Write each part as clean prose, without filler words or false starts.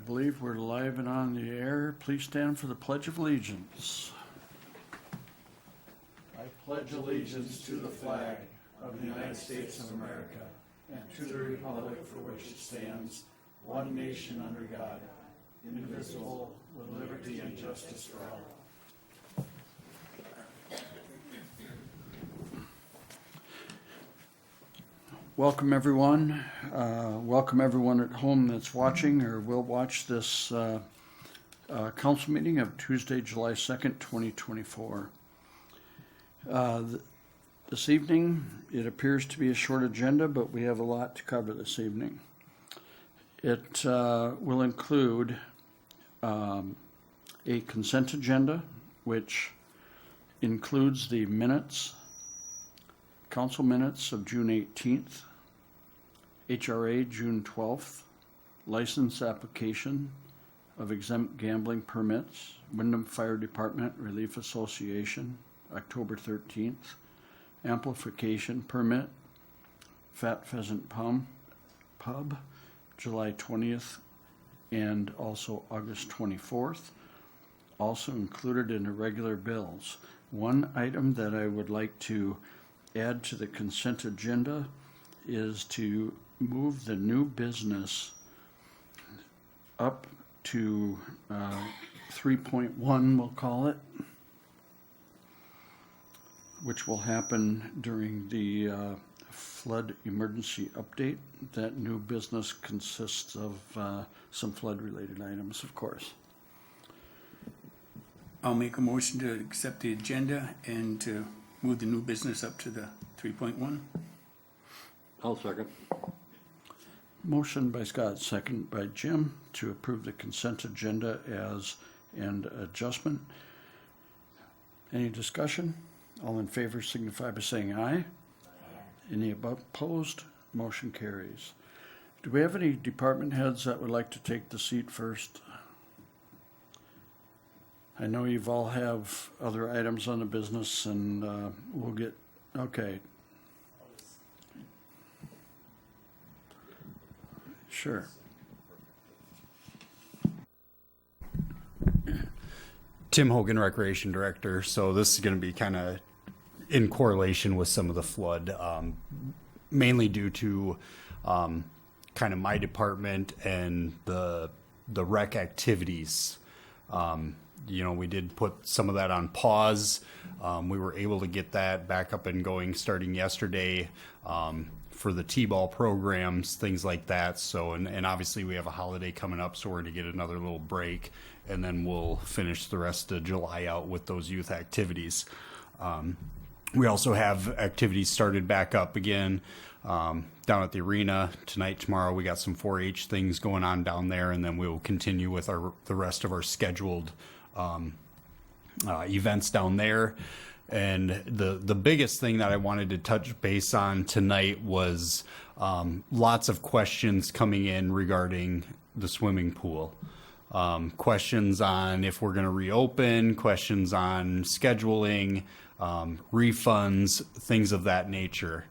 believe we're live and on the air. Please stand for the Pledge of Allegiance. I pledge allegiance to the flag of the United States of America and to the republic for which it stands, one nation under God, indivisible, with liberty and justice for all. Welcome everyone. Welcome everyone at home that's watching or will watch this council meeting of Tuesday, July 2nd, 2024. This evening, it appears to be a short agenda, but we have a lot to cover this evening. It will include a consent agenda, which includes the minutes, council minutes of June 18th, HRA June 12th, license application of exempt gambling permits, Windom Fire Department Relief Association, October 13th, amplification permit, Fat Pheasant Pub, July 20th, and also August 24th. Also included in the regular bills. One item that I would like to add to the consent agenda is to move the new business up to 3.1, we'll call it, which will happen during the flood emergency update. That new business consists of some flood-related items, of course. I'll make a motion to accept the agenda and to move the new business up to the 3.1. I'll second. Motion by Scott, second by Jim, to approve the consent agenda as an adjustment. Any discussion? All in favor signify by saying aye. Any opposed? Motion carries. Do we have any department heads that would like to take the seat first? I know you've all have other items on the business, and we'll get, okay. Sure. Tim Hogan, Recreation Director. So this is going to be kind of in correlation with some of the flood, mainly due to kind of my department and the rec activities. We did put some of that on pause. We were able to get that back up and going starting yesterday for the T-ball programs, things like that. So, and obviously we have a holiday coming up, so we're going to get another little break, and then we'll finish the rest of July out with those youth activities. We also have activities started back up again down at the arena tonight, tomorrow. We got some 4-H things going on down there, and then we'll continue with the rest of our scheduled events down there. And the biggest thing that I wanted to touch base on tonight was lots of questions coming in regarding the swimming pool. Questions on if we're going to reopen, questions on scheduling, refunds, things of that nature.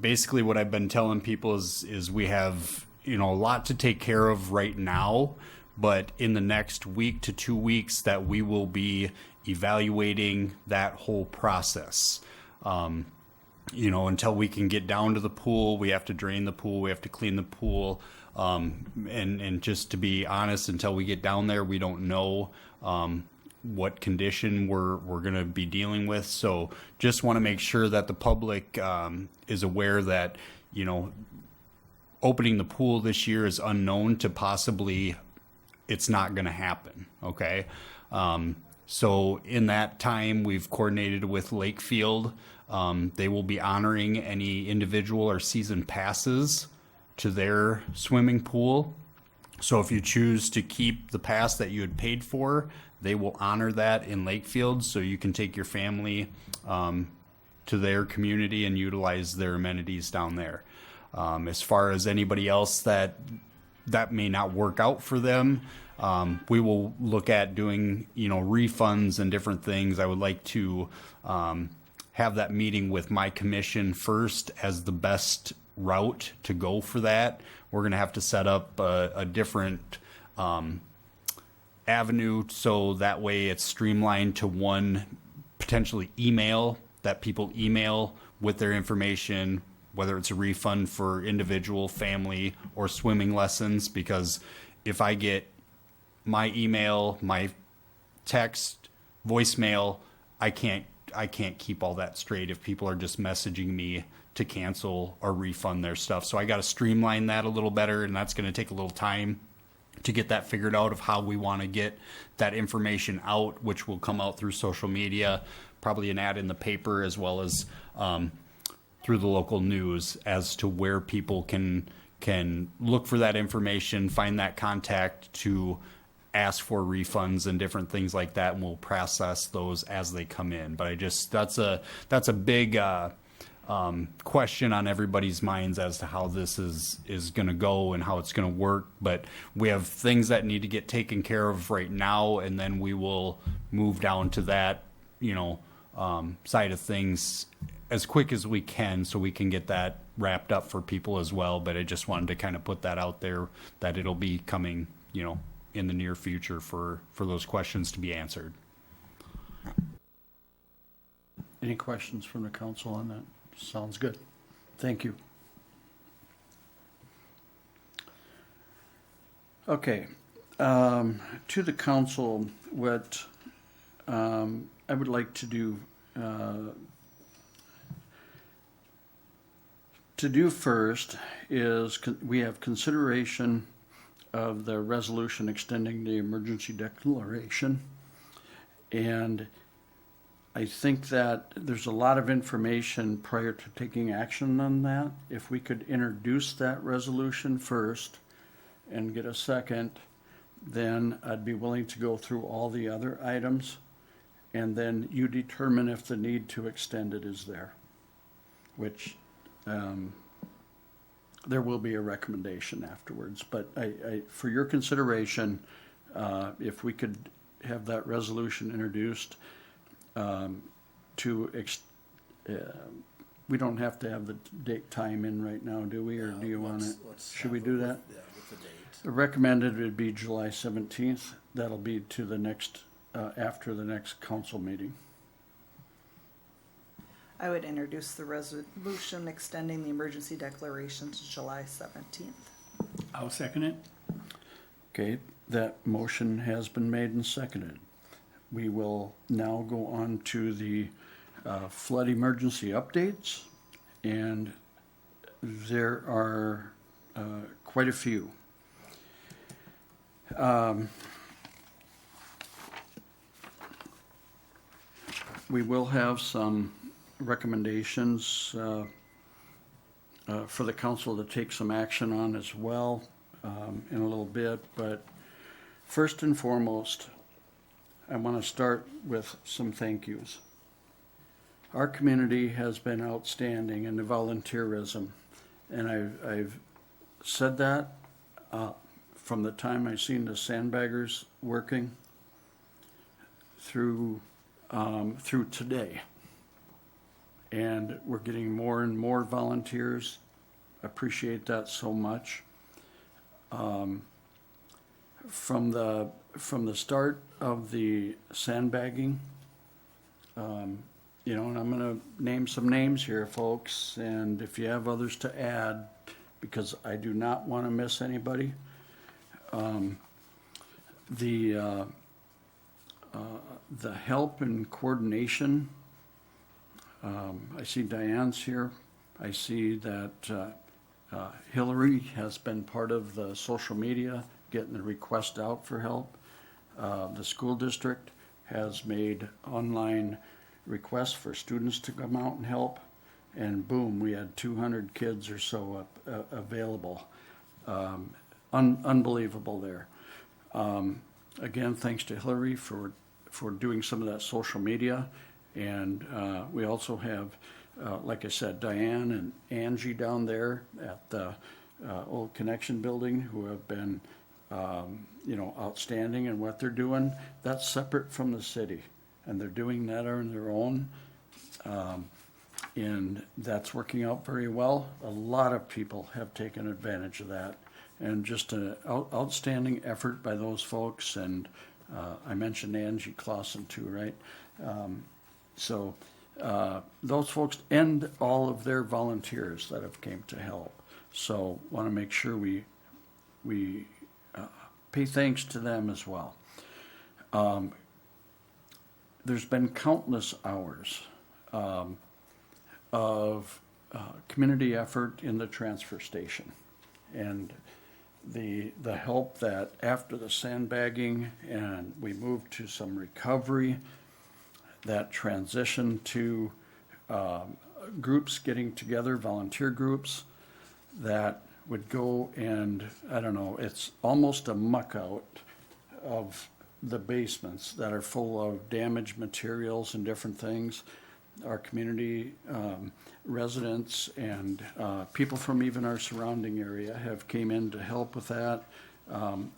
Basically what I've been telling people is we have, a lot to take care of right now, but in the next week to 2 weeks that we will be evaluating that whole process. Until we can get down to the pool, we have to drain the pool, we have to clean the pool. And just to be honest, until we get down there, we don't know what condition we're going to be dealing with. So just want to make sure that the public is aware that, opening the pool this year is unknown to possibly it's not going to happen. Okay. So in that time, we've coordinated with Lakefield. They will be honoring any individual or season passes to their swimming pool. So if you choose to keep the pass that you had paid for, they will honor that in Lakefield, so you can take your family to their community and utilize their amenities down there. As far as anybody else that may not work out for them, we will look at doing, refunds and different things. I would like to have that meeting with my commission first as the best route to go for that. We're going to have to set up a different avenue, so that way it's streamlined to one potentially email that people email with their information, whether it's a refund for individual, family, or swimming lessons. Because if I get my email, my text, voicemail, I can't keep all that straight if people are just messaging me to cancel or refund their stuff. So I got to streamline that a little better, and that's going to take a little time to get that figured out of how we want to get that information out, which will come out through social media, probably an ad in the paper, as well as through the local news, as to where people can look for that information, find that contact to ask for refunds and different things like that, and we'll process those as they come in. But that's a big question on everybody's minds as to how this is going to go and how it's going to work. But we have things that need to get taken care of right now, and then we will move down to that, side of things as quick as we can, so we can get that wrapped up for people as well. But I just wanted to kind of put that out there, that it'll be coming, in the near future for those questions to be answered. Any questions from the council on that? Sounds good. Thank you. Okay. To the council, what I would like to do first is we have consideration of the resolution extending the emergency declaration. And I think that there's a lot of information prior to taking action on that. If we could introduce that resolution first and get a second, then I'd be willing to go through all the other items, and then you determine if the need to extend it is there, which there will be a recommendation afterwards. But I for your consideration, if we could have that resolution introduced, we don't have to have the date time in right now, do we? Or do you want it? Should we do that? Yeah, with the date. Recommended would be July 17th. That'll be to the next, after the next council meeting. I would introduce the resolution extending the emergency declaration to July 17th. I'll second it. Okay, that motion has been made and seconded. We will now go on to the flood emergency updates, and there are quite a few. We will have some recommendations for the council to take some action on as well in a little bit, but first and foremost, I want to start with some thank yous. Our community has been outstanding in the volunteerism, and I've said that from the time I seen the sandbaggers working through today. And we're getting more and more volunteers. Appreciate that so much. From the start of the sandbagging, and I'm going to name some names here, folks, and if you have others to add, because I do not want to miss anybody. The help and coordination. I see Diane's here. I see that Hillary has been part of the social media, getting the request out for help. The school district has made online requests for students to come out and help, and boom, we had 200 kids or so available. Unbelievable there. Again, thanks to Hillary for doing some of that social media. And we also have, like I said, Diane and Angie down there at the Old Connection Building, who have been, outstanding in what they're doing. That's separate from the city, and they're doing that on their own. And that's working out very well. A lot of people have taken advantage of that. and just an outstanding effort by those folks. And I mentioned Angie Clausen too, right? So those folks and all of their volunteers that have came to help. So want to make sure we pay thanks to them as well. There's been countless hours of community effort in the transfer station, and the help that after the sandbagging and we moved to some recovery, that transition to groups getting together, volunteer groups that would go and, I don't know, it's almost a muck out of the basements that are full of damaged materials and different things. Our community residents and people from even our surrounding area have came in to help with that.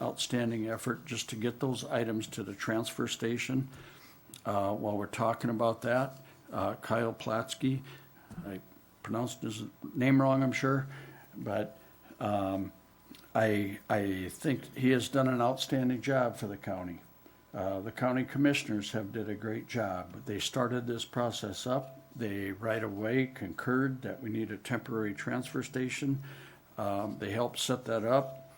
Outstanding effort just to get those items to the transfer station. While we're talking about that, Kyle Platsky, I pronounced his name wrong, I'm sure, but I think he has done an outstanding job for the county. The county commissioners have did a great job. They started this process up. They right away concurred that we need a temporary transfer station. They helped set that up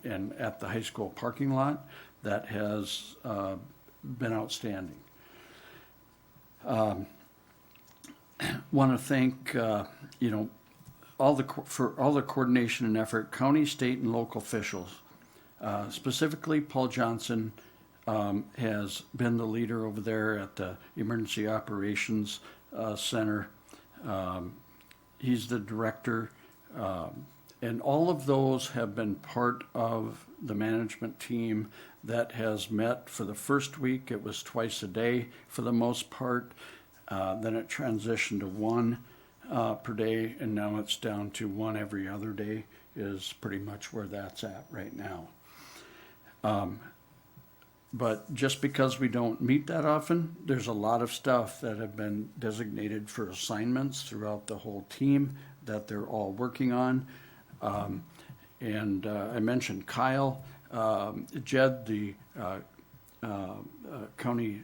and at the high school parking lot. That has been outstanding. Want to thank for all the coordination and effort, county, state, and local officials. Specifically, Paul Johnson has been the leader over there at the Emergency Operations Center. He's the director, and all of those have been part of the management team that has met. For the first week, it was twice a day for the most part. Then it transitioned to one per day, and now it's down to one every other day is pretty much where that's at right now. But just because we don't meet that often, there's a lot of stuff that have been designated for assignments throughout the whole team that they're all working on. And I mentioned Kyle, Jed, the county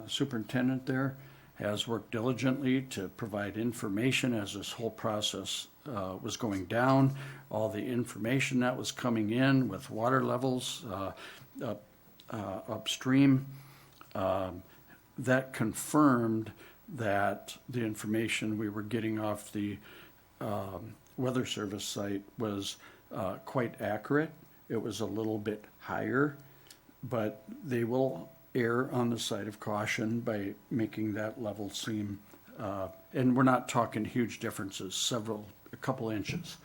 superintendent there, has worked diligently to provide information as this whole process was going down. All the information that was coming in with water levels upstream, that confirmed that the information we were getting off the Weather Service site was quite accurate. It was a little bit higher, but they will err on the side of caution by making that level seem, and we're not talking huge differences, a couple inches.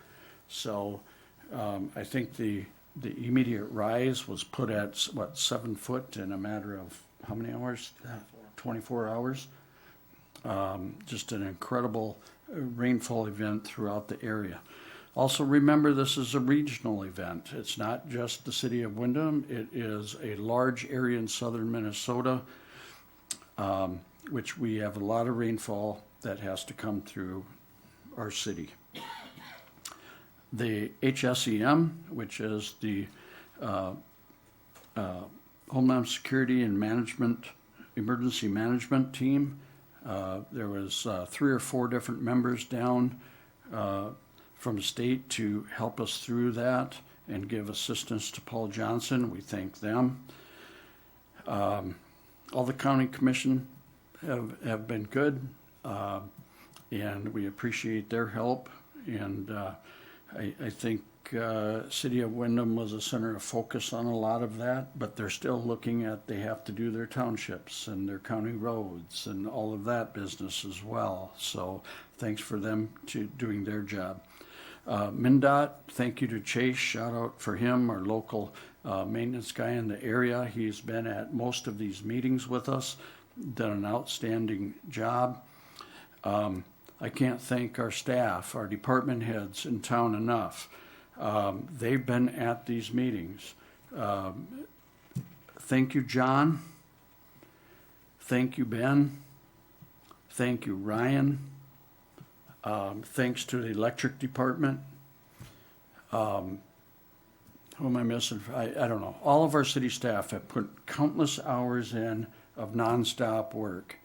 So I think the immediate rise was put at, 7 foot in a matter of how many hours? 24 hours. Just an incredible rainfall event throughout the area. Also remember, this is a regional event. It's not just the city of Windom. It is a large area in southern Minnesota, which we have a lot of rainfall that has to come through our city. The HSEM, which is the Homeland Security and Emergency Management team, there was 3 or 4 different members down from the state to help us through that and give assistance to Paul Johnson. We thank them. All the county commission have been good, and we appreciate their help. And I think City of Windom was a center of focus on a lot of that, but they're still looking at, they have to do their townships and their county roads and all of that business as well. So thanks for them to doing their job. MnDOT, thank you to Chase, shout out for him, our local maintenance guy in the area. He's been at most of these meetings with us, done an outstanding job. I can't thank our staff, our department heads in town enough. They've been at these meetings. Thank you, John. Thank you, Ben. Thank you, Ryan. Thanks to the electric department. who am I missing? I don't know. All of our city staff have put countless hours in of nonstop work.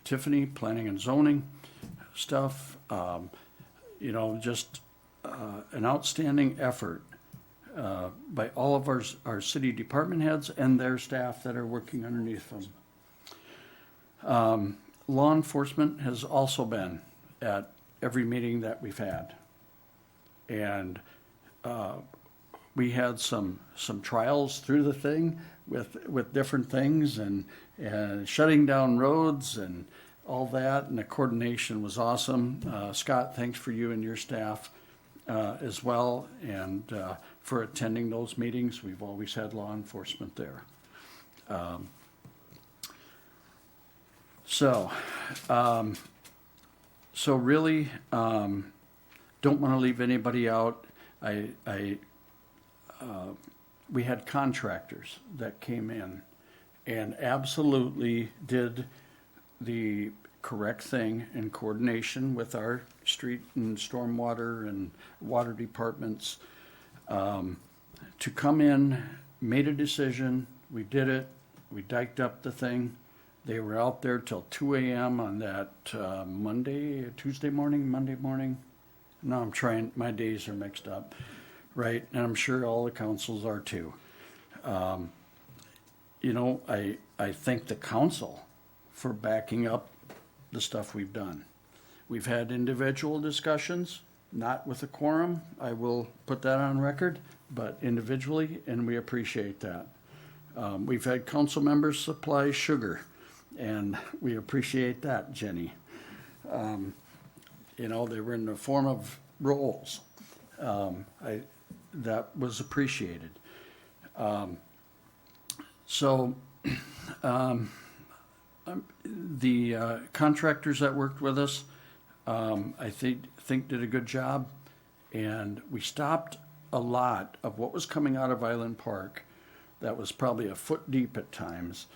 Tiffany, planning and zoning stuff, just an outstanding effort by all of our city department heads and their staff that are working underneath them. Law enforcement has also been at every meeting that we've had. And we had some trials through the thing with different things and shutting down roads and all that, and the coordination was awesome. Scott, thanks for you and your staff as well, and for attending those meetings. We've always had law enforcement there. So really, don't want to leave anybody out. We had contractors that came in and absolutely did the correct thing in coordination with our street and stormwater and water departments to come in, made a decision. We did it. We diked up the thing. They were out there till 2 a.m. on that Monday morning. No, I'm trying, my days are mixed up, right? And I'm sure all the councils are too. I thank the council for backing up the stuff we've done. We've had individual discussions, not with a quorum, I will put that on record, but individually, and we appreciate that. We've had council members supply sugar, and we appreciate that, Jenny. They were in the form of rolls. That was appreciated. The contractors that worked with us, I think did a good job, and we stopped a lot of what was coming out of Island Park that was probably a foot deep at times.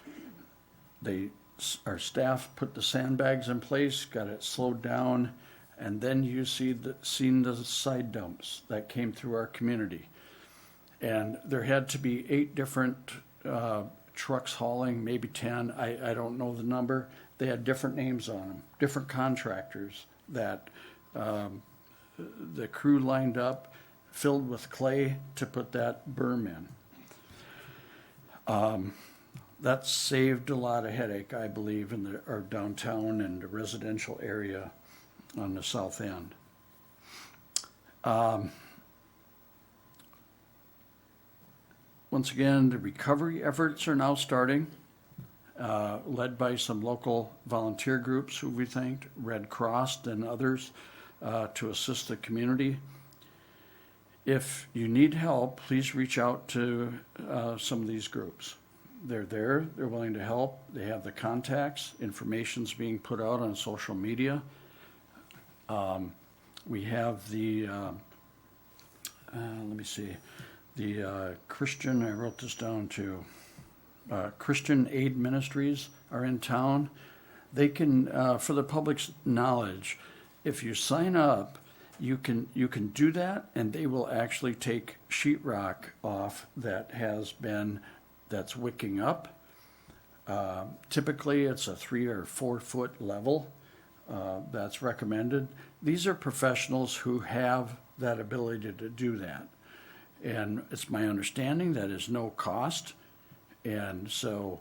Our staff put the sandbags in place, got it slowed down, and then you seen the side dumps that came through our community. And there had to be 8 different trucks hauling, maybe 10, I don't know the number. They had different names on them, different contractors that the crew lined up, filled with clay to put that berm in. That saved a lot of headache, I believe, in our downtown and the residential area on the south end. Once again, the recovery efforts are now starting, led by some local volunteer groups who we thanked, Red Cross and others, to assist the community. If you need help, please reach out to some of these groups. They're there, they're willing to help, they have the contacts, information's being put out on social media. We have the, the Christian, I wrote this down too, Christian Aid Ministries are in town. They can, for the public's knowledge, if you sign up, you can do that, and they will actually take sheetrock off that's wicking up. Typically, it's a 3 or 4 foot level that's recommended. These are professionals who have that ability to do that. And it's my understanding that is no cost. And so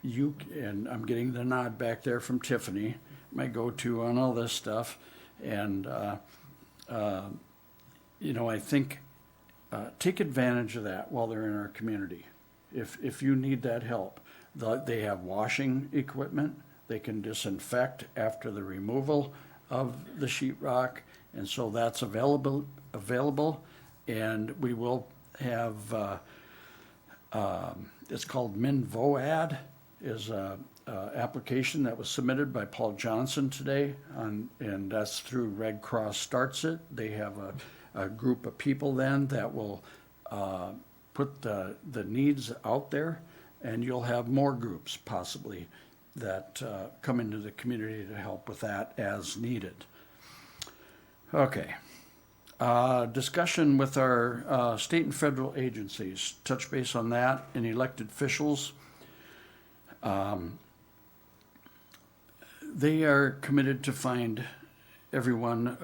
and I'm getting the nod back there from Tiffany, my go-to on all this stuff. And, I think take advantage of that while they're in our community. If you need that help, they have washing equipment. They can disinfect after the removal of the sheetrock, and so that's available. And we will have. It's called MinVoad, is a application that was submitted by Paul Johnson today, and that's through Red Cross Starts It. They have a group of people then that will put the needs out there, and you'll have more groups possibly that come into the community to help with that as needed. Okay, Discussion with our state and federal agencies, touch base on that, and elected officials. They are committed to find everyone,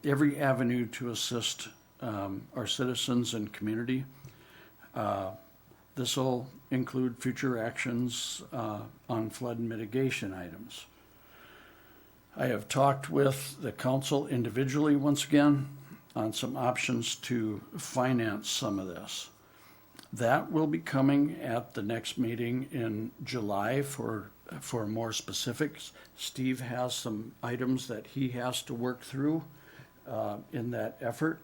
every avenue to assist our citizens and community. This will include future actions on flood mitigation items. I have talked with the council individually once again on some options to finance some of this. That will be coming at the next meeting in July for more specifics. Steve has some items that he has to work through in that effort.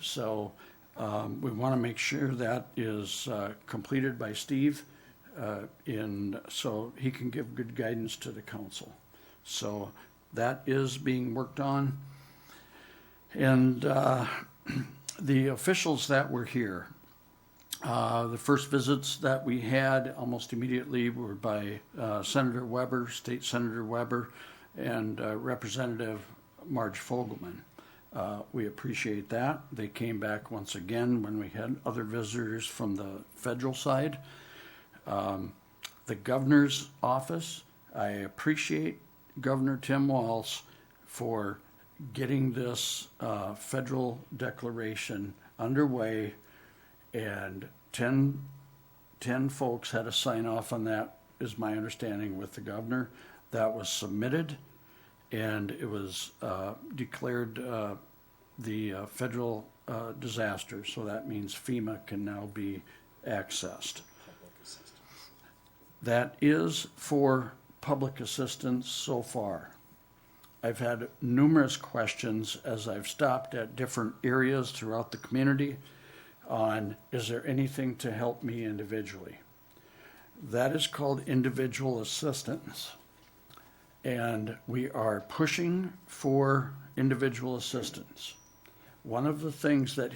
So we want to make sure that is completed by Steve so he can give good guidance to the council. So that is being worked on. And the officials that were here, the first visits that we had almost immediately were by Senator Weber, State Senator Weber, and Representative Marge Fogelman. We appreciate that. They came back once again when we had other visitors from the federal side. The governor's office, I appreciate Governor Tim Walz for getting this federal declaration underway, and 10 folks had to sign off on that, is my understanding, with the governor. That was submitted, and it was declared the federal disaster, so that means FEMA can now be accessed. That is for public assistance so far. I've had numerous questions as I've stopped at different areas throughout the community on, is there anything to help me individually? That is called individual assistance. And we are pushing for individual assistance. One of the things that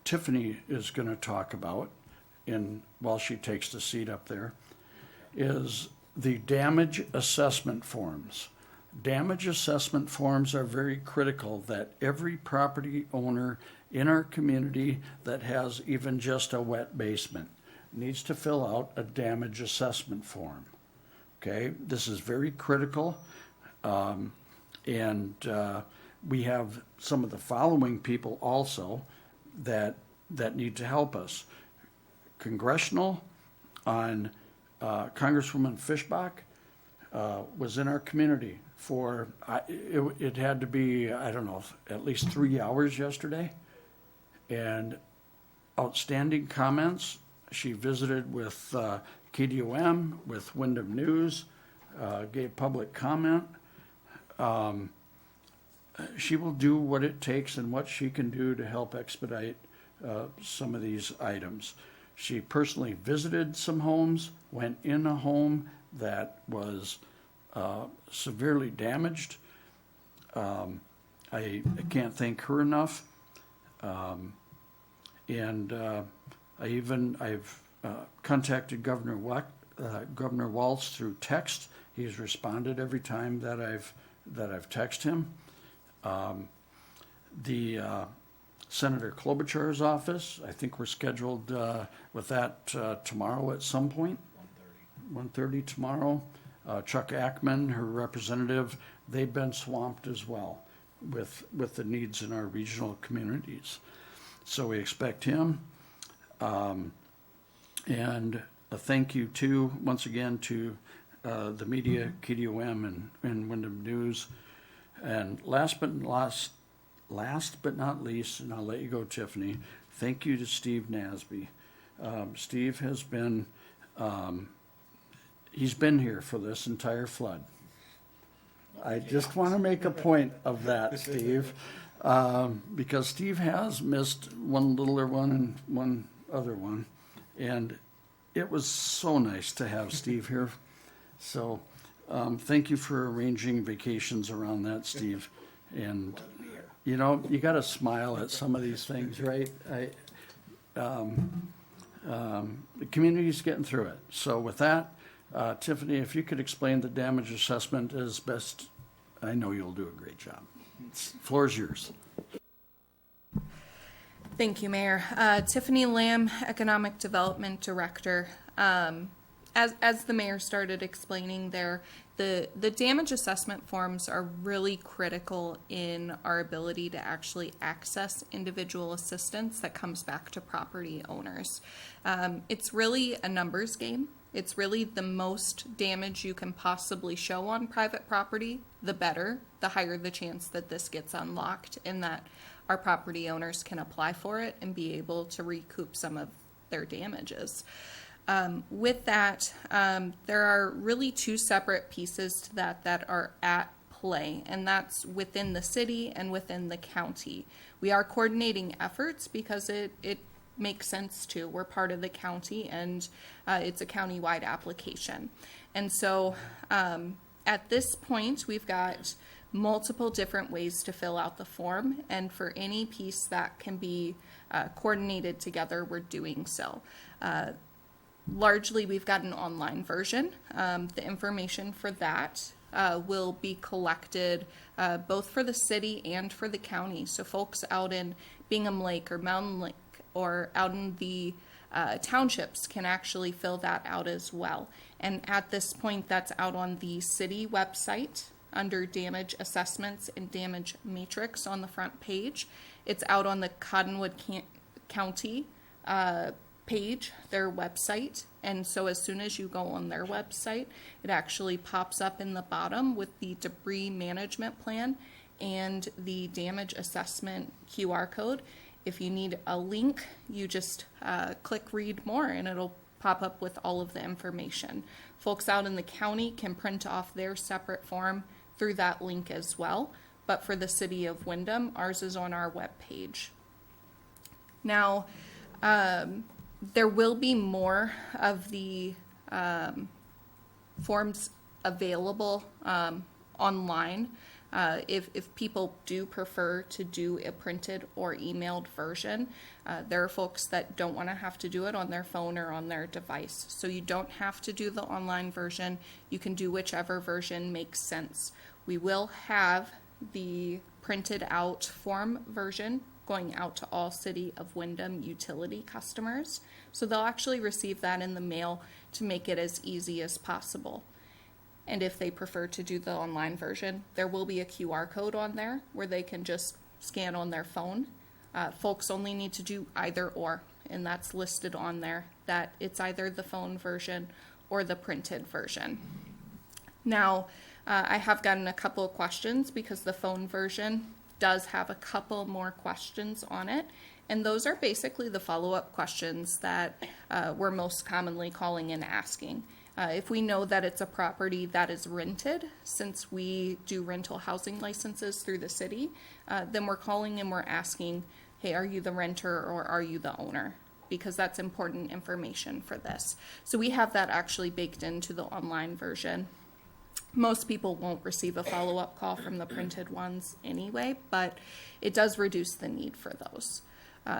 Tiffany is going to talk about while she takes the seat up there is the damage assessment forms. Damage assessment forms are very critical, that every property owner in our community that has even just a wet basement needs to fill out a damage assessment form. Okay, this is very critical. We have some of the following people also that need to help us. Congressional on Congresswoman Fishbach was in our community for, it had to be, I don't know, at least 3 hours yesterday. And outstanding comments. She visited with KDOM, with Windom News, gave public comment. She will do what it takes and what she can do to help expedite some of these items. She personally visited some homes, went in a home that was severely damaged. I can't thank her enough. I've contacted Governor Walz through text. He's responded every time that I've texted him. Senator Klobuchar's office, I think we're scheduled with that tomorrow at some point. 1:30 tomorrow. Chuck Ackman, her representative, they've been swamped as well with the needs in our regional communities. So we expect him. And a thank you too, once again, to the media, KDOM and Windom News. And last but not least, and I'll let you go, Tiffany, thank you to Steve Nasby. Steve has been, he's been here for this entire flood. I just want to make a point of that, Steve, because Steve has missed one littler one and one other one. And it was so nice to have Steve here. So thank you for arranging vacations around that, Steve. And, you know, you got to smile at some of these things, right? The community's getting through it. So with that, Tiffany, if you could explain the damage assessment as best, I know you'll do a great job. The floor is yours. Thank you, Mayor. Tiffany Lamb, Economic Development Director. As the mayor started explaining there, the damage assessment forms are really critical in our ability to actually access individual assistance that comes back to property owners. It's really a numbers game. It's really the most damage you can possibly show on private property, the better, the higher the chance that this gets unlocked and that our property owners can apply for it and be able to recoup some of their damages. With that, there are really two separate pieces to that are at play, and that's within the city and within the county. We are coordinating efforts because it makes sense to. We're part of the county, and it's a county-wide application. And so at this point, we've got multiple different ways to fill out the form, and for any piece that can be coordinated together, we're doing so. Largely, we've got an online version. The information for that will be collected both for the city and for the county. So folks out in Bingham Lake or Mountain Lake or out in the townships can actually fill that out as well. And at this point, that's out on the city website under damage assessments and damage matrix on the front page. It's out on the Cottonwood County page, their website. And so as soon as you go on their website, it actually pops up in the bottom with the debris management plan and the damage assessment QR code. If you need a link, you just click read more and it'll pop up with all of the information. Folks out in the county can print off their separate form through that link as well. But for the city of Windom, ours is on our webpage. Now, there will be more of the forms available online. If people do prefer to do a printed or emailed version, there are folks that don't want to have to do it on their phone or on their device. So you don't have to do the online version. You can do whichever version makes sense. We will have the printed out form version going out to all City of Windom utility customers. So they'll actually receive that in the mail to make it as easy as possible. And if they prefer to do the online version, there will be a QR code on there where they can just scan on their phone. Folks only need to do either or, and that's listed on there, that it's either the phone version or the printed version. Now, I have gotten a couple of questions because the phone version does have a couple more questions on it. And those are basically the follow-up questions that we're most commonly calling and asking. If we know that it's a property that is rented, since we do rental housing licenses through the city, then we're calling and we're asking, hey, are you the renter or are you the owner? Because that's important information for this. So we have that actually baked into the online version. Most people won't receive a follow-up call from the printed ones anyway, but it does reduce the need for those.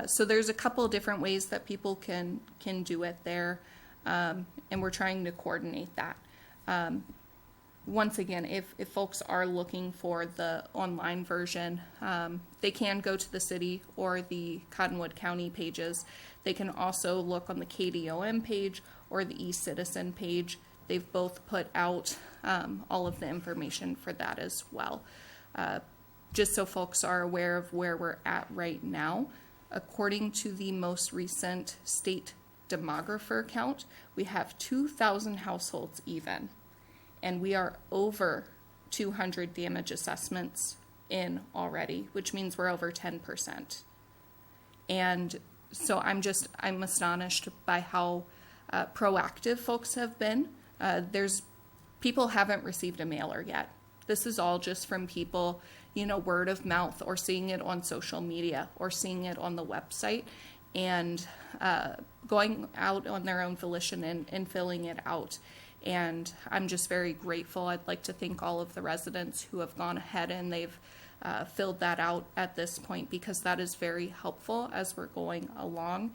So there's a couple of different ways that people can do it there, and we're trying to coordinate that. Once again, if folks are looking for the online version, they can go to the city or the Cottonwood County pages. They can also look on the KDOM page or the eCitizen page. They've both put out all of the information for that as well. Just so folks are aware of where we're at right now, according to the most recent state demographer count, we have 2,000 households even, and we are over 200 damage assessments in already, which means we're over 10%. And so I'm astonished by how proactive folks have been. People haven't received a mailer yet. This is all just from people, word of mouth or seeing it on social media or seeing it on the website and going out on their own volition and filling it out. And I'm just very grateful. I'd like to thank all of the residents who have gone ahead and they've filled that out at this point, because that is very helpful as we're going along.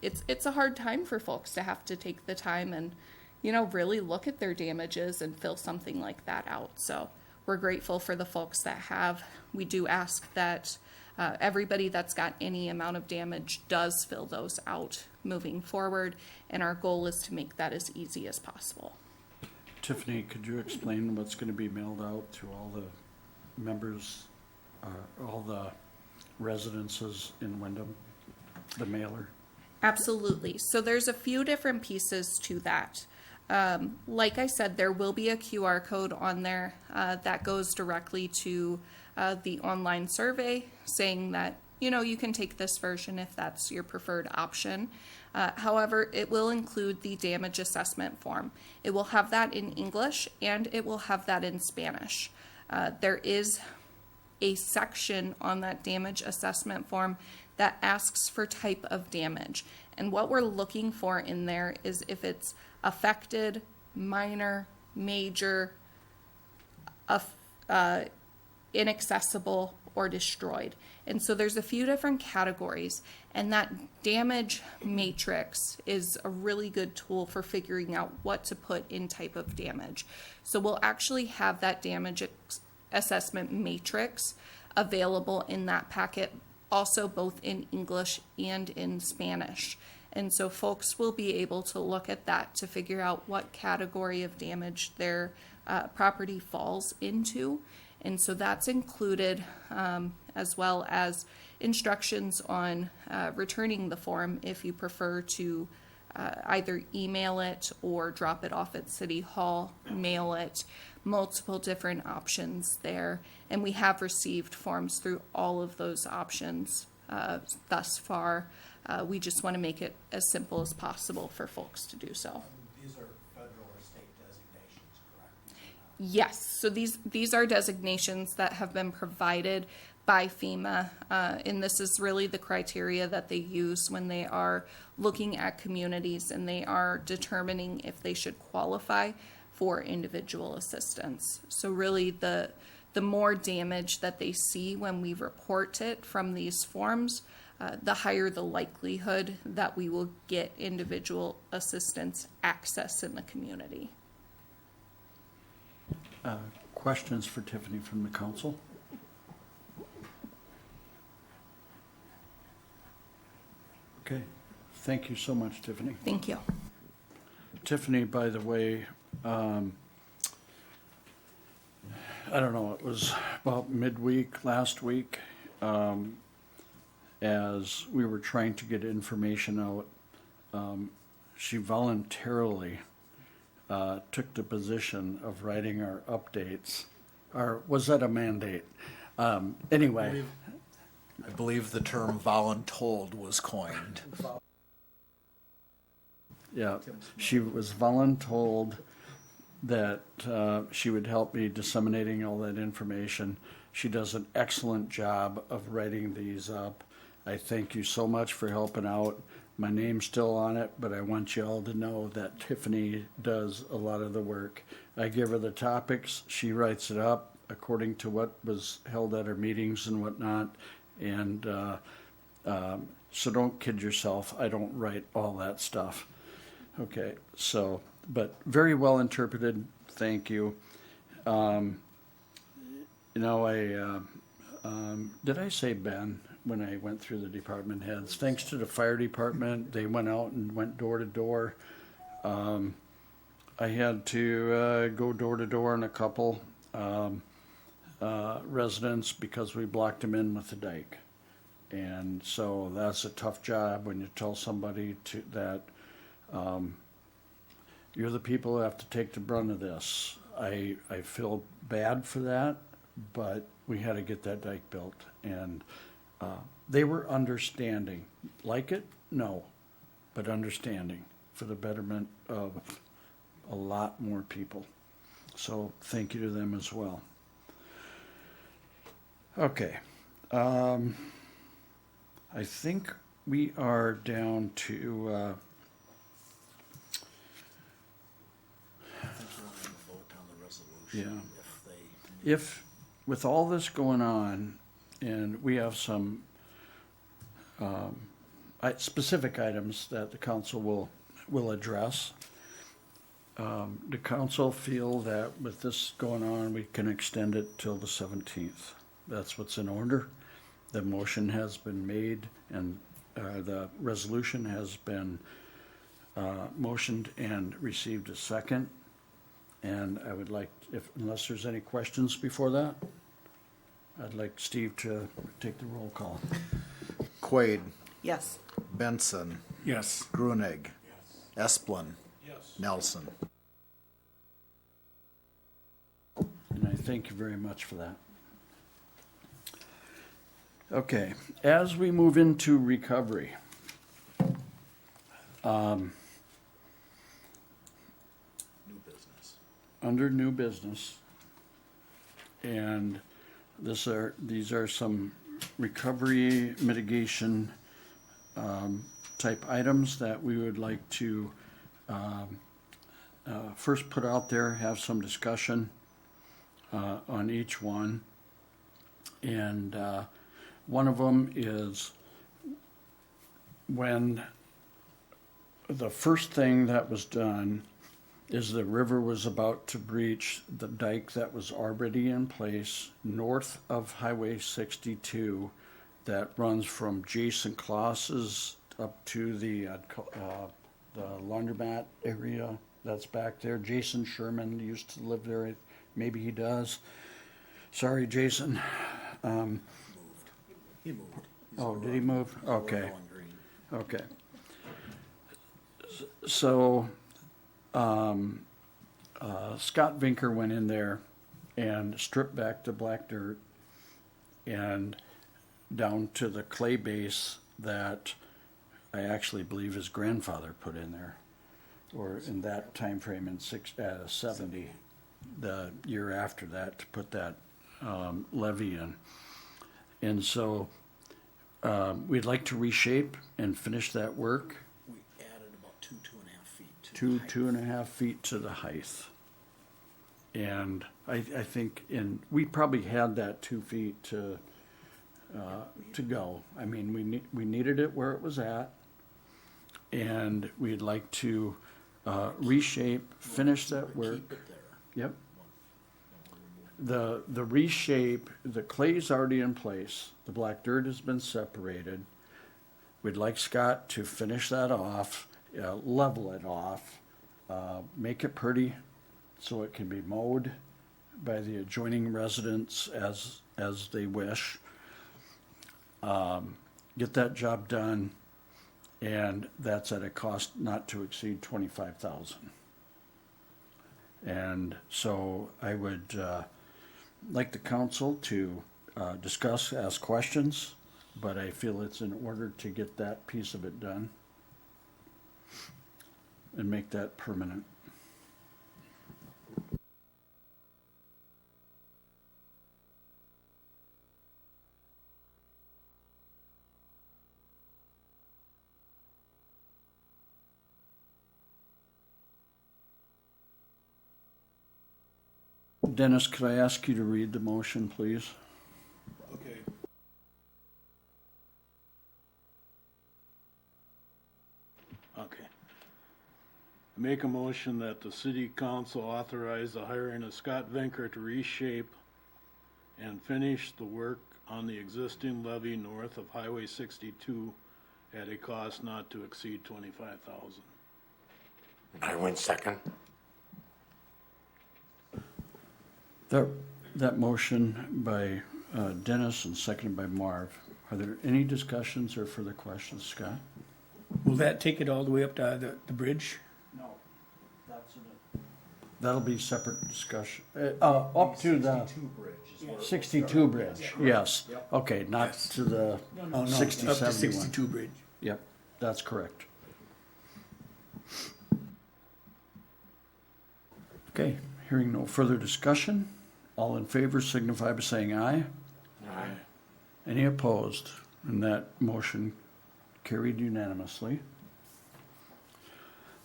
It's a hard time for folks to have to take the time and really look at their damages and fill something like that out. So we're grateful for the folks that have. We do ask that Everybody that's got any amount of damage does fill those out moving forward, and our goal is to make that as easy as possible. Tiffany, could you explain what's going to be mailed out to all the members, all the residences in Windom, the mailer? Absolutely. So there's a few different pieces to that. Like I said, there will be a QR code on there that goes directly to the online survey saying that, you know, you can take this version if that's your preferred option. However, it will include the damage assessment form. It will have that in English and it will have that in Spanish. There is a section on that damage assessment form that asks for type of damage. And what we're looking for in there is if it's affected, minor, major, inaccessible, or destroyed. And so there's a few different categories, and that damage matrix is a really good tool for figuring out what to put in type of damage. So we'll actually have that damage assessment matrix available in that packet, also both in English and in Spanish. And so folks will be able to look at that to figure out what category of damage their property falls into. And so that's included, as well as instructions on returning the form if you prefer to either email it or drop it off at City Hall, mail it, multiple different options there. And we have received forms through all of those options thus far. We just want to make it as simple as possible for folks to do so. These are federal or state designations, correct? Yes, so these are designations that have been provided by FEMA, and this is really the criteria that they use when they are looking at communities and they are determining if they should qualify for individual assistance. So really the more damage that they see when we report it from these forms, the higher the likelihood that we will get individual assistance access in the community. Questions for Tiffany from the council? Okay, thank you so much, Tiffany. Thank you. Tiffany, by the way, I don't know, it was about midweek last week, as we were trying to get information out, she voluntarily took the position of writing our updates. Or was that a mandate? Anyway, I believe the term voluntold was coined. yeah, she was voluntold that she would help me disseminating all that information. She does an excellent job of writing these up. I thank you so much for helping out. My name's still on it, but I want you all to know that Tiffany does a lot of the work. I give her the topics, she writes it up according to what was held at her meetings and whatnot. And so don't kid yourself, I don't write all that stuff. Okay, so, but very well interpreted, thank you. You know, did I say Ben when I went through the department heads? Thanks to the fire department, they went out and went door to door. I had to go door to door in a couple residents because we blocked them in with the dike. And so that's a tough job when you tell somebody that you're the people who have to take the brunt of this. I feel bad for that, but we had to get that dike built. And they were understanding. Like it? No. But understanding for the betterment of a lot more people. So thank you to them as well. Okay. I think we are down to I think we're going to vote on the resolution if they. if, with all this going on, and we have some specific items that the council will address, the council feel that with this going on, we can extend it till the 17th. That's what's in order. The motion has been made and the resolution has been motioned and received a second. And I would like, unless there's any questions before that, I'd like Steve to take the roll call. Quaid, Yes. Benson, Yes. Grunig, Esplin, Nelson. And I thank you very much for that. Okay, as we move into recovery, New business. under new business, and these are some recovery mitigation type items that we would like to first put out there, have some discussion on each one. And one of them is when the first thing that was done is the river was about to breach the dike that was already in place north of Highway 62 that runs from Jason Kloss's up to the laundromat area that's back there. Jason Sherman used to live there. Maybe he does. Sorry, Jason. He moved. He's Oh, over did he on- move? he's over Okay. on Green. Okay. So, Scott Vinker went in there and stripped back the black dirt and down to the clay base that I actually believe his grandfather put in there, or in that time frame in 70, the year after that, to put that levee in. And so we'd like to reshape and finish that work. We added about 2.5 feet to Two, the height. 2.5 feet to the height. And I think we probably had that 2 feet to go. I mean, we needed it where it was at. And we'd like to reshape, finish that work. Keep it there. Yep. The reshape, the clay's already in place. The black dirt has been separated. We'd like Scott to finish that off, level it off, make it pretty so it can be mowed by the adjoining residents as they wish. Get that job done, and that's at a cost not to exceed $25,000. And so I would like the council to discuss, ask questions, but I feel it's in order to get that piece of it done and make that permanent. Dennis, could I ask you to read the motion, please? Okay. Okay. Make a motion that the city council authorize the hiring of Scott Venker to reshape and finish the work on the existing levee north of Highway 62 at a cost not to exceed $25,000. I went second. That motion by Dennis and seconded by Marv. Are there any discussions or further questions, Scott? Will that take it all the way up to the bridge? No, that'll be separate discussion. Up to the 62 bridge, yes. Okay, not to the Oh, no, up to 60-71. 62 bridge. Yep, that's correct. Okay, hearing no further discussion, all in favor signify by saying aye. Aye. Any opposed? And that motion carried unanimously.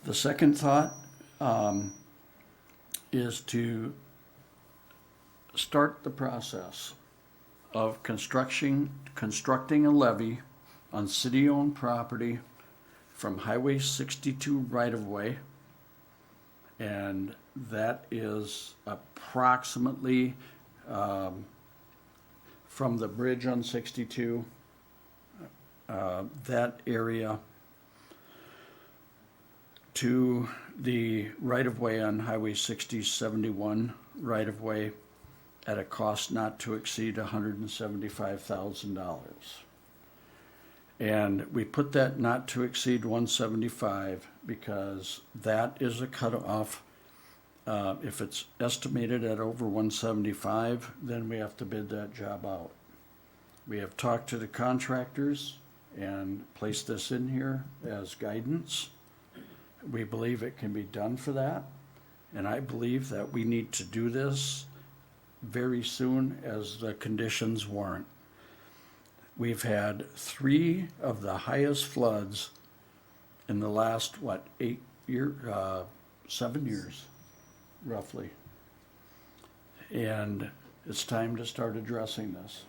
The second thought is to start the process of constructing a levee on city-owned property from Highway 62 right-of-way. And that is approximately from the bridge on 62, that area to the right-of-way on Highway 6071 right-of-way at a cost not to exceed $175,000. And we put that not to exceed 175 because that is a cutoff. If it's estimated at over 175, then we have to bid that job out. We have talked to the contractors and placed this in here as guidance. We believe it can be done for that, and I believe that we need to do this very soon as the conditions warrant. We've had 3 of the highest floods in the last, 7 years, roughly. And it's time to start addressing this.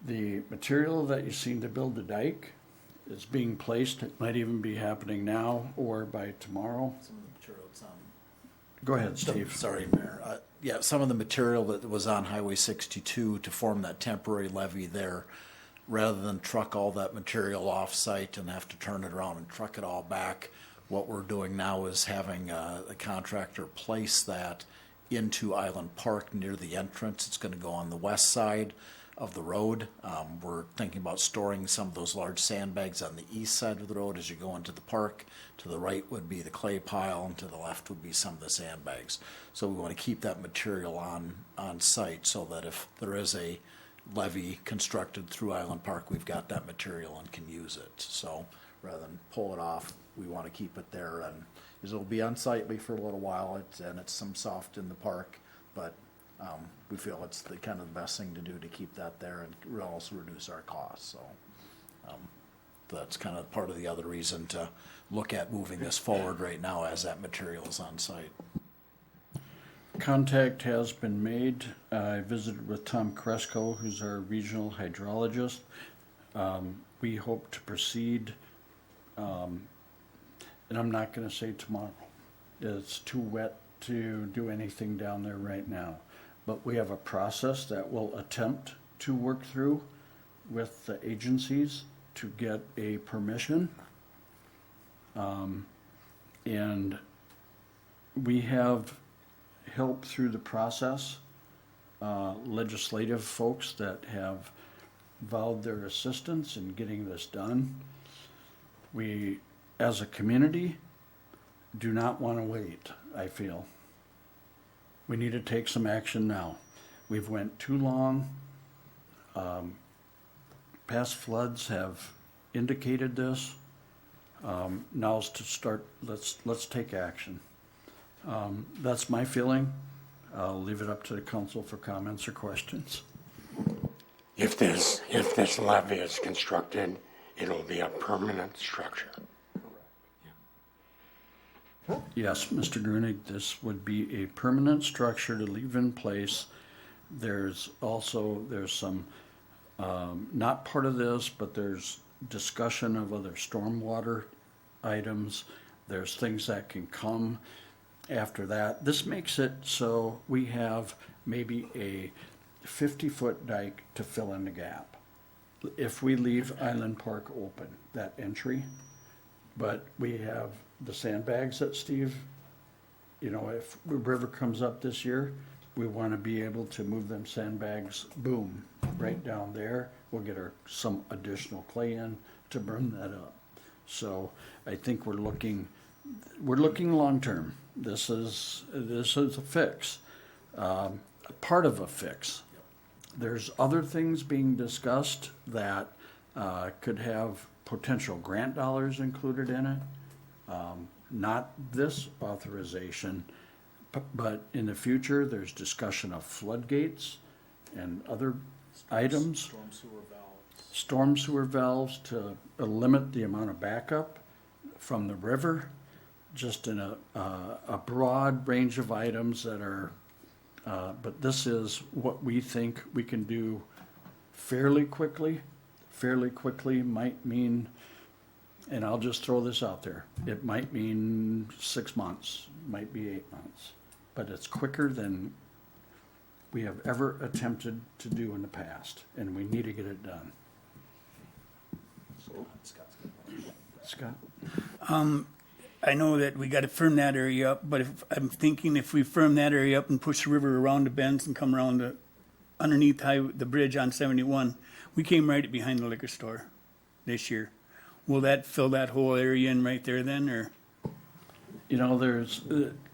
The material that you seen to build the dike is being placed. It might even be happening now or by tomorrow. Some of the material that's on. Go ahead, Steve. Sorry, Mayor. Yeah, some of the material that was on Highway 62 to form that temporary levee there, rather than truck all that material off-site and have to turn it around and truck it all back, what we're doing now is having the contractor place that into Island Park near the entrance. It's going to go on the west side of the road. We're thinking about storing some of those large sandbags on the east side of the road as you go into the park. To the right would be the clay pile, and to the left would be some of the sandbags. So we want to keep that material on site so that if there is a levee constructed through Island Park, we've got that material and can use it. So rather than pull it off, we want to keep it there, and it'll be unsightly for a little while, and it's some soft in the park, but we feel it's the kind of the best thing to do to keep that there and will also reduce our costs. So that's kind of part of the other reason to look at moving this forward right now as that material is on site. Contact has been made. I visited with Tom Kresko, who's our regional hydrologist. We hope to proceed, and I'm not going to say tomorrow. It's too wet to do anything down there right now. But we have a process that we'll attempt to work through with the agencies to get a permission. And we have help through the process, legislative folks that have vowed their assistance in getting this done. We, as a community, do not want to wait, I feel. We need to take some action now. We've went too long. Past floods have indicated this. Now's to start. Let's take action. That's my feeling. I'll leave it up to the council for comments or questions. If this levee is constructed, it'll be a permanent structure. Yes, Mr. Grunig, this would be a permanent structure to leave in place. There's some, not part of this, but there's discussion of other stormwater items. There's things that can come after that. This makes it so we have maybe a 50-foot dike to fill in the gap. If we leave Island Park open, that entry, but we have the sandbags that Steve, if the river comes up this year, we want to be able to move them sandbags, boom, right down there. We'll get some additional clay in to burn that up. So I think we're looking long-term. This is a fix, part of a fix. There's other things being discussed that could have potential grant dollars included in it. Not this authorization, but in the future, there's discussion of floodgates and other items. Storm sewer valves to limit the amount of backup from the river, just in a broad range of items that are, but this is what we think we can do fairly quickly. Fairly quickly might mean, and I'll just throw this out there, it might mean 6 months, might be 8 months, but it's quicker than we have ever attempted to do in the past, and we need to get it done. Scott? I know that we gotta firm that area up, but I'm thinking if we firm that area up and push the river around the bends and come around underneath the bridge on 71, we came right behind the liquor store this year. Will that fill that whole area in right there then, or? You know,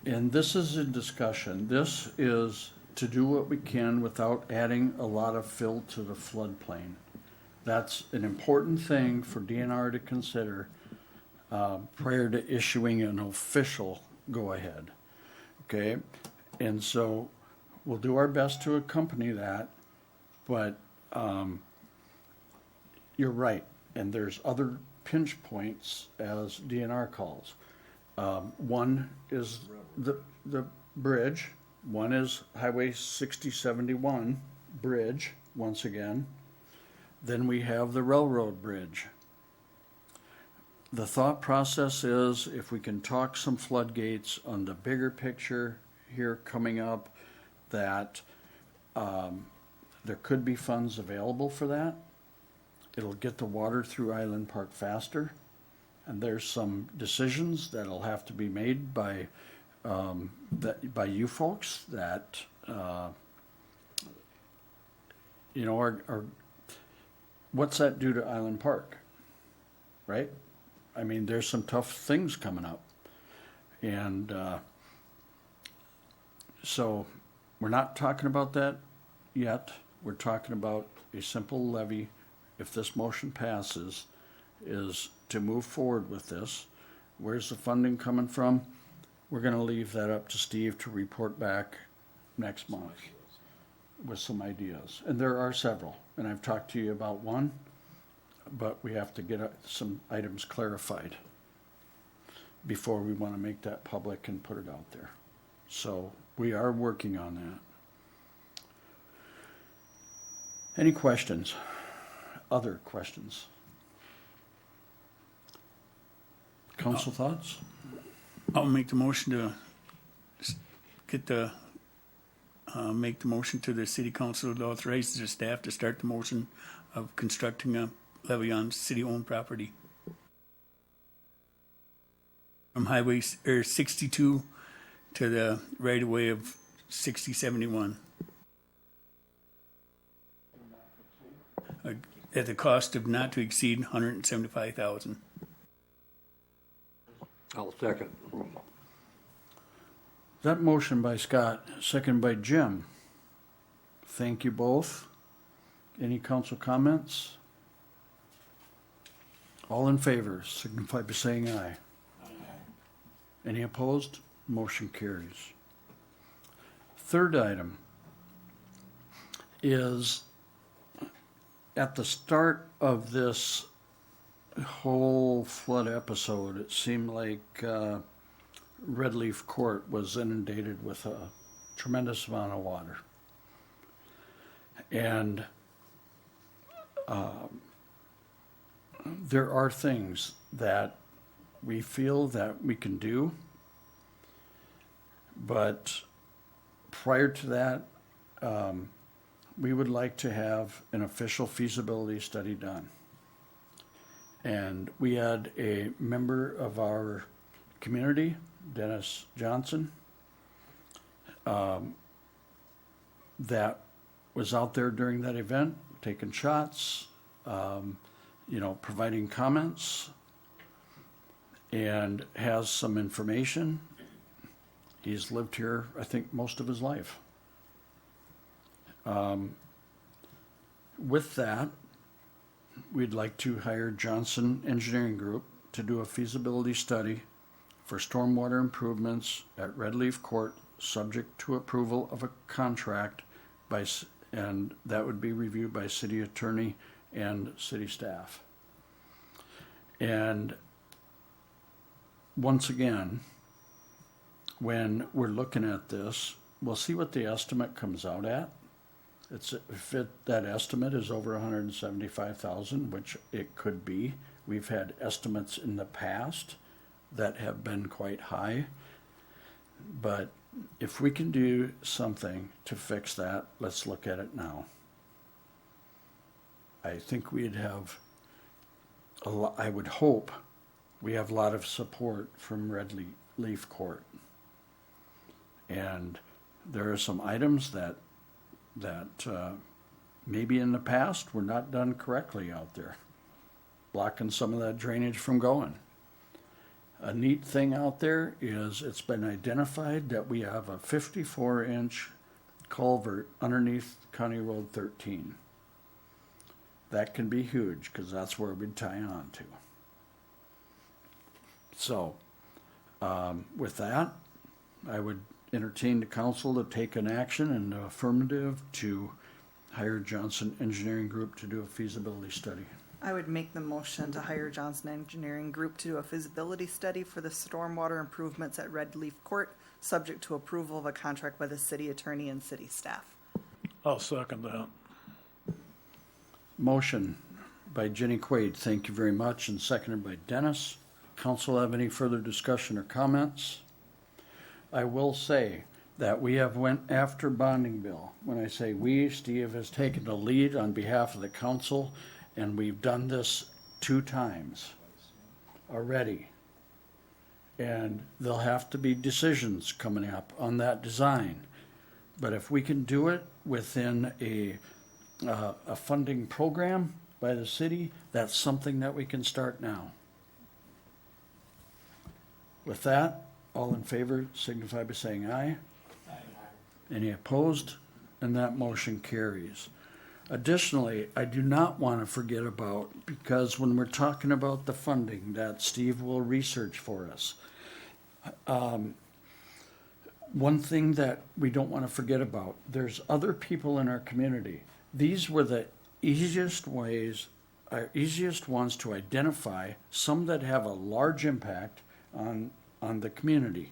and this is in discussion. This is to do what we can without adding a lot of fill to the floodplain. That's an important thing for DNR to consider prior to issuing an official go-ahead. Okay? And so we'll do our best to accompany that, but you're right. And there's other pinch points, as DNR calls. One is the bridge. One is Highway 6071 bridge, once again. Then we have the railroad bridge. The thought process is if we can talk some floodgates on the bigger picture here coming up, that there could be funds available for that. It'll get the water through Island Park faster. And there's some decisions that'll have to be made by you folks that are what's that do to Island Park, right? I mean, there's some tough things coming up, and so we're not talking about that yet. We're talking about a simple levy, if this motion passes, is to move forward with this. Where's the funding coming from? We're going to leave that up to Steve to report back next month with some ideas. And there are several, and I've talked to you about one, but we have to get some items clarified before we want to make that public and put it out there. So we are working on that. Any questions? Other questions? Council thoughts? I'll make the motion to make the motion to the city council to authorize the staff to start the motion of constructing a levy on city-owned property. From Highway 62 to the right-of-way of 6071. At the cost of not to exceed $175,000. I'll second. That motion by Scott, second by Jim. Thank you both. Any council comments? All in favor, signify by saying aye. Aye. Any opposed? Motion carries. Third item is at the start of this whole flood episode, it seemed like Red Leaf Court was inundated with a tremendous amount of water. And there are things that we feel that we can do, but prior to that, we would like to have an official feasibility study done. And we had a member of our community, Dennis Johnson, that was out there during that event, taking shots, providing comments, and has some information. He's lived here, I think, most of his life. With that, we'd like to hire Johnson Engineering Group to do a feasibility study for stormwater improvements at Red Leaf Court, subject to approval of a contract and that would be reviewed by city attorney and city staff. And once again, when we're looking at this, we'll see what the estimate comes out at. That estimate is over 175,000, which it could be. We've had estimates in the past that have been quite high, but if we can do something to fix that, let's look at it now. I think we'd have I would hope we have a lot of support from Red Leaf Court. And there are some items that maybe in the past were not done correctly out there, blocking some of that drainage from going. A neat thing out there is it's been identified that we have a 54-inch culvert underneath County Road 13. That can be huge because that's where we'd tie on to. So, with that, I would entertain the council to take an action and affirmative to hire Johnson Engineering Group to do a feasibility study. I would make the motion to hire Johnson Engineering Group to do a feasibility study for the stormwater improvements at Red Leaf Court, subject to approval of a contract by the city attorney and city staff. I'll second that. Motion by Jenny Quaid, thank you very much, and seconded by Dennis. Council have any further discussion or comments? I will say that we have went after bonding bill. When I say we, Steve has taken the lead on behalf of the council, and we've done this 2 times already. And there'll have to be decisions coming up on that design. But if we can do it within a funding program by the city, that's something that we can start now. With that, all in favor signify by saying aye. Aye. Any opposed? And that motion carries. Additionally, I do not want to forget about, because when we're talking about the funding that Steve will research for us, one thing that we don't want to forget about, there's other people in our community. These were the easiest ones to identify, some that have a large impact on the community.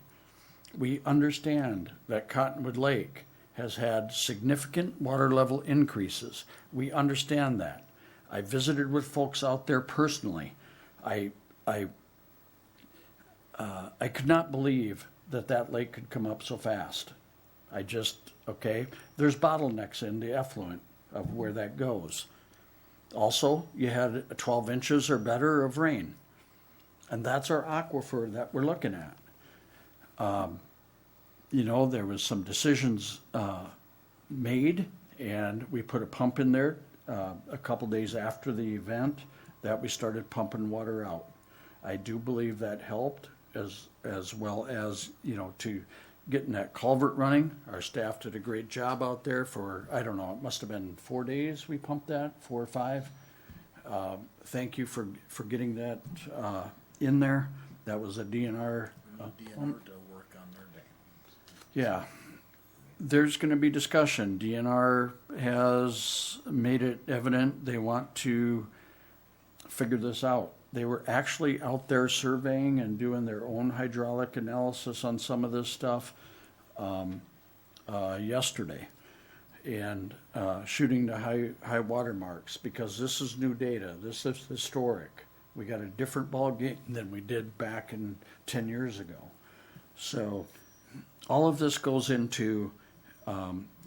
We understand that Cottonwood Lake has had significant water level increases. We understand that. I visited with folks out there personally. I could not believe that lake could come up so fast. There's bottlenecks in the effluent of where that goes. Also, you had 12 inches or better of rain. And that's our aquifer that we're looking at. There was some decisions made, and we put a pump in there a couple days after the event that we started pumping water out. I do believe that helped as well as, to getting that culvert running. Our staff did a great job out there for, I don't know, it must have been 4 days we pumped that, 4 or 5. Thank you for getting that in there. That was a DNR. DNR to work on their dams. Yeah. There's going to be discussion. DNR has made it evident they want to figure this out. They were actually out there surveying and doing their own hydraulic analysis on some of this stuff yesterday, and shooting the high water marks, because this is new data. This is historic. We got a different ball game than we did back in 10 years ago. So all of this goes into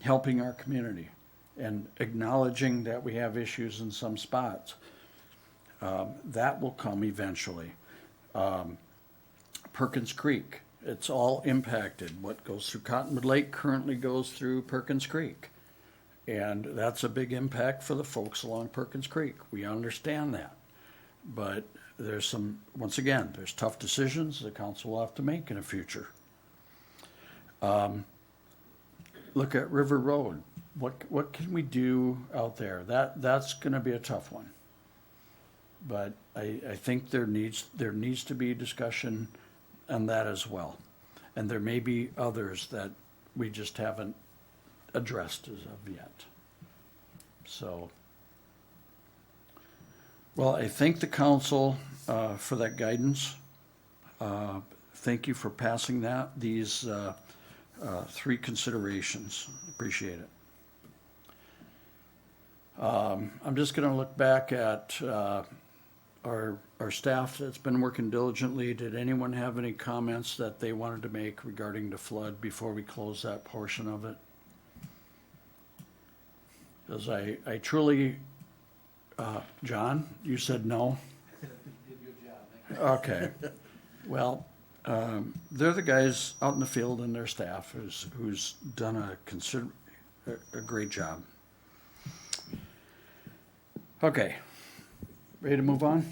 helping our community and acknowledging that we have issues in some spots. That will come eventually. Perkins Creek, it's all impacted. What goes through Cottonwood Lake currently goes through Perkins Creek. And that's a big impact for the folks along Perkins Creek. We understand that. But there's there's tough decisions the council will have to make in the future. Look at River Road. What can we do out there? That's going to be a tough one. But I think there needs to be discussion on that as well. And there may be others that we just haven't addressed as of yet. So, well, I thank the council for that guidance. Thank you for passing these 3 considerations. Appreciate it. I'm just going to look back at our staff that's been working diligently, did anyone have any comments that they wanted to make regarding the flood before we close that portion of it? Because I truly, John, you said no? Okay. Well, they're the guys out in the field and their staff who's done a great job. Okay. Ready to move on?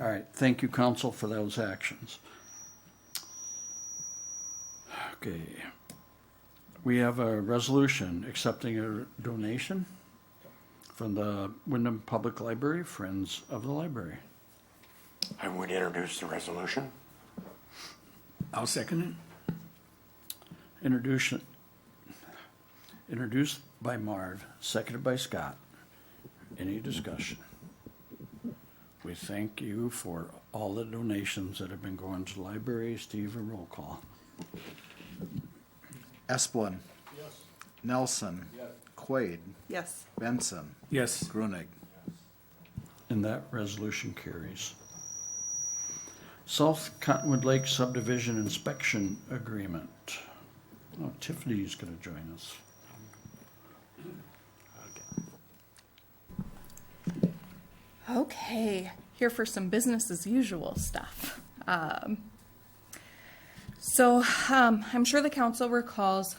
All right, thank you, council, for those actions. Okay. We have a resolution accepting a donation from the Windom Public Library, Friends of the Library. I would introduce the resolution. I'll second it. Introduced by Marv, seconded by Scott. Any discussion? We thank you for all the donations that have been going to the library. Steve, a roll call. Esplin. Yes. Nelson. Yes. Quaid. Yes. Benson. Yes. Grunig. And that resolution carries. South Cottonwood Lake Subdivision Inspection Agreement. Oh, Tiffany's going to join us. Okay, here for some business as usual stuff. I'm sure the council recalls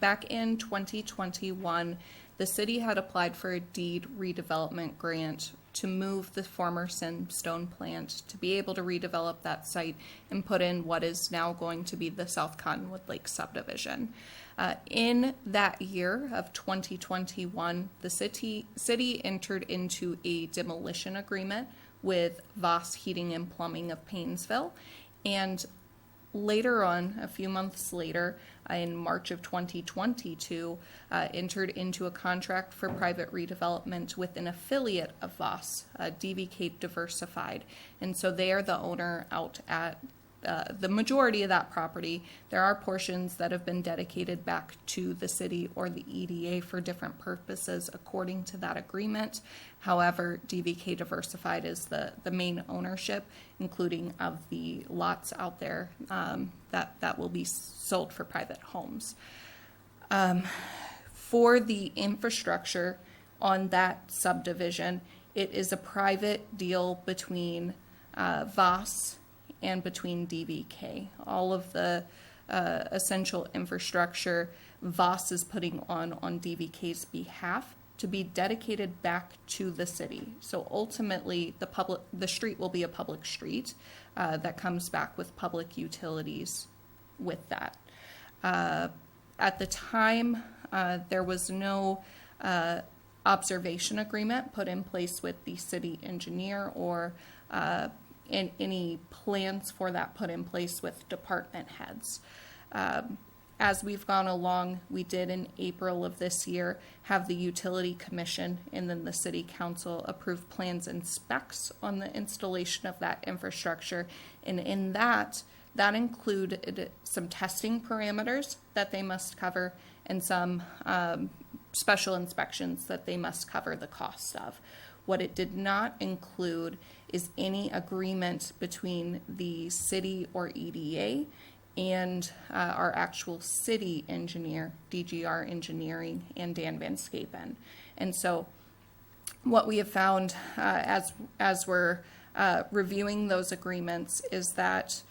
back in 2021, the city had applied for a deed redevelopment grant to move the former Sandstone plant to be able to redevelop that site and put in what is now going to be the South Cottonwood Lake subdivision. In that year of 2021, the city entered into a demolition agreement with Voss Heating and Plumbing of Paynesville, and later on, a few months later, in March of 2022, entered into a contract for private redevelopment with an affiliate of Voss, DVK Diversified. And so they are the owner out at the majority of that property. There are portions that have been dedicated back to the city or the EDA for different purposes according to that agreement. However, DVK Diversified is the main ownership, including of the lots out there that will be sold for private homes. For the infrastructure on that subdivision, it is a private deal between Voss and between DVK. All of the essential infrastructure Voss is putting on DVK's behalf to be dedicated back to the city. So ultimately, the street will be a public street that comes back with public utilities with that. At the time, there was no observation agreement put in place with the city engineer or any plans for that put in place with department heads. As we've gone along, we did in April of this year have the utility commission and then the city council approve plans and specs on the installation of that infrastructure. And in that included some testing parameters that they must cover and some special inspections that they must cover the cost of. What it did not include is any agreement between the city or EDA and our actual city engineer, DGR Engineering, and Dan Van Scapen. And so what we have found as we're reviewing those agreements is that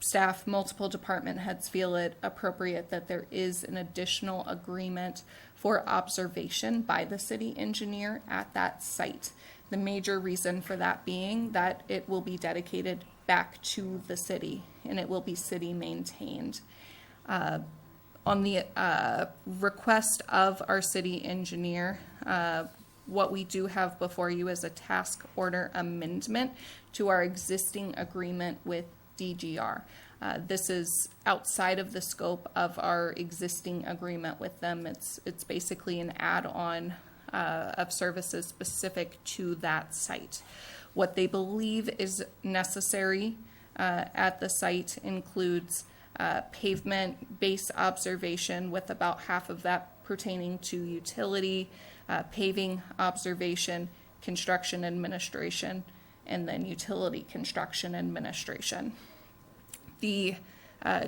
staff, multiple department heads feel it appropriate that there is an additional agreement for observation by the city engineer at that site. The major reason for that being that it will be dedicated back to the city and it will be city maintained. On the request of our city engineer, what we do have before you is a task order amendment to our existing agreement with DGR. This is outside of the scope of our existing agreement with them. It's basically an add-on of services specific to that site. What they believe is necessary at the site includes pavement base observation, with about half of that pertaining to utility, paving observation, construction administration, and then utility construction administration. The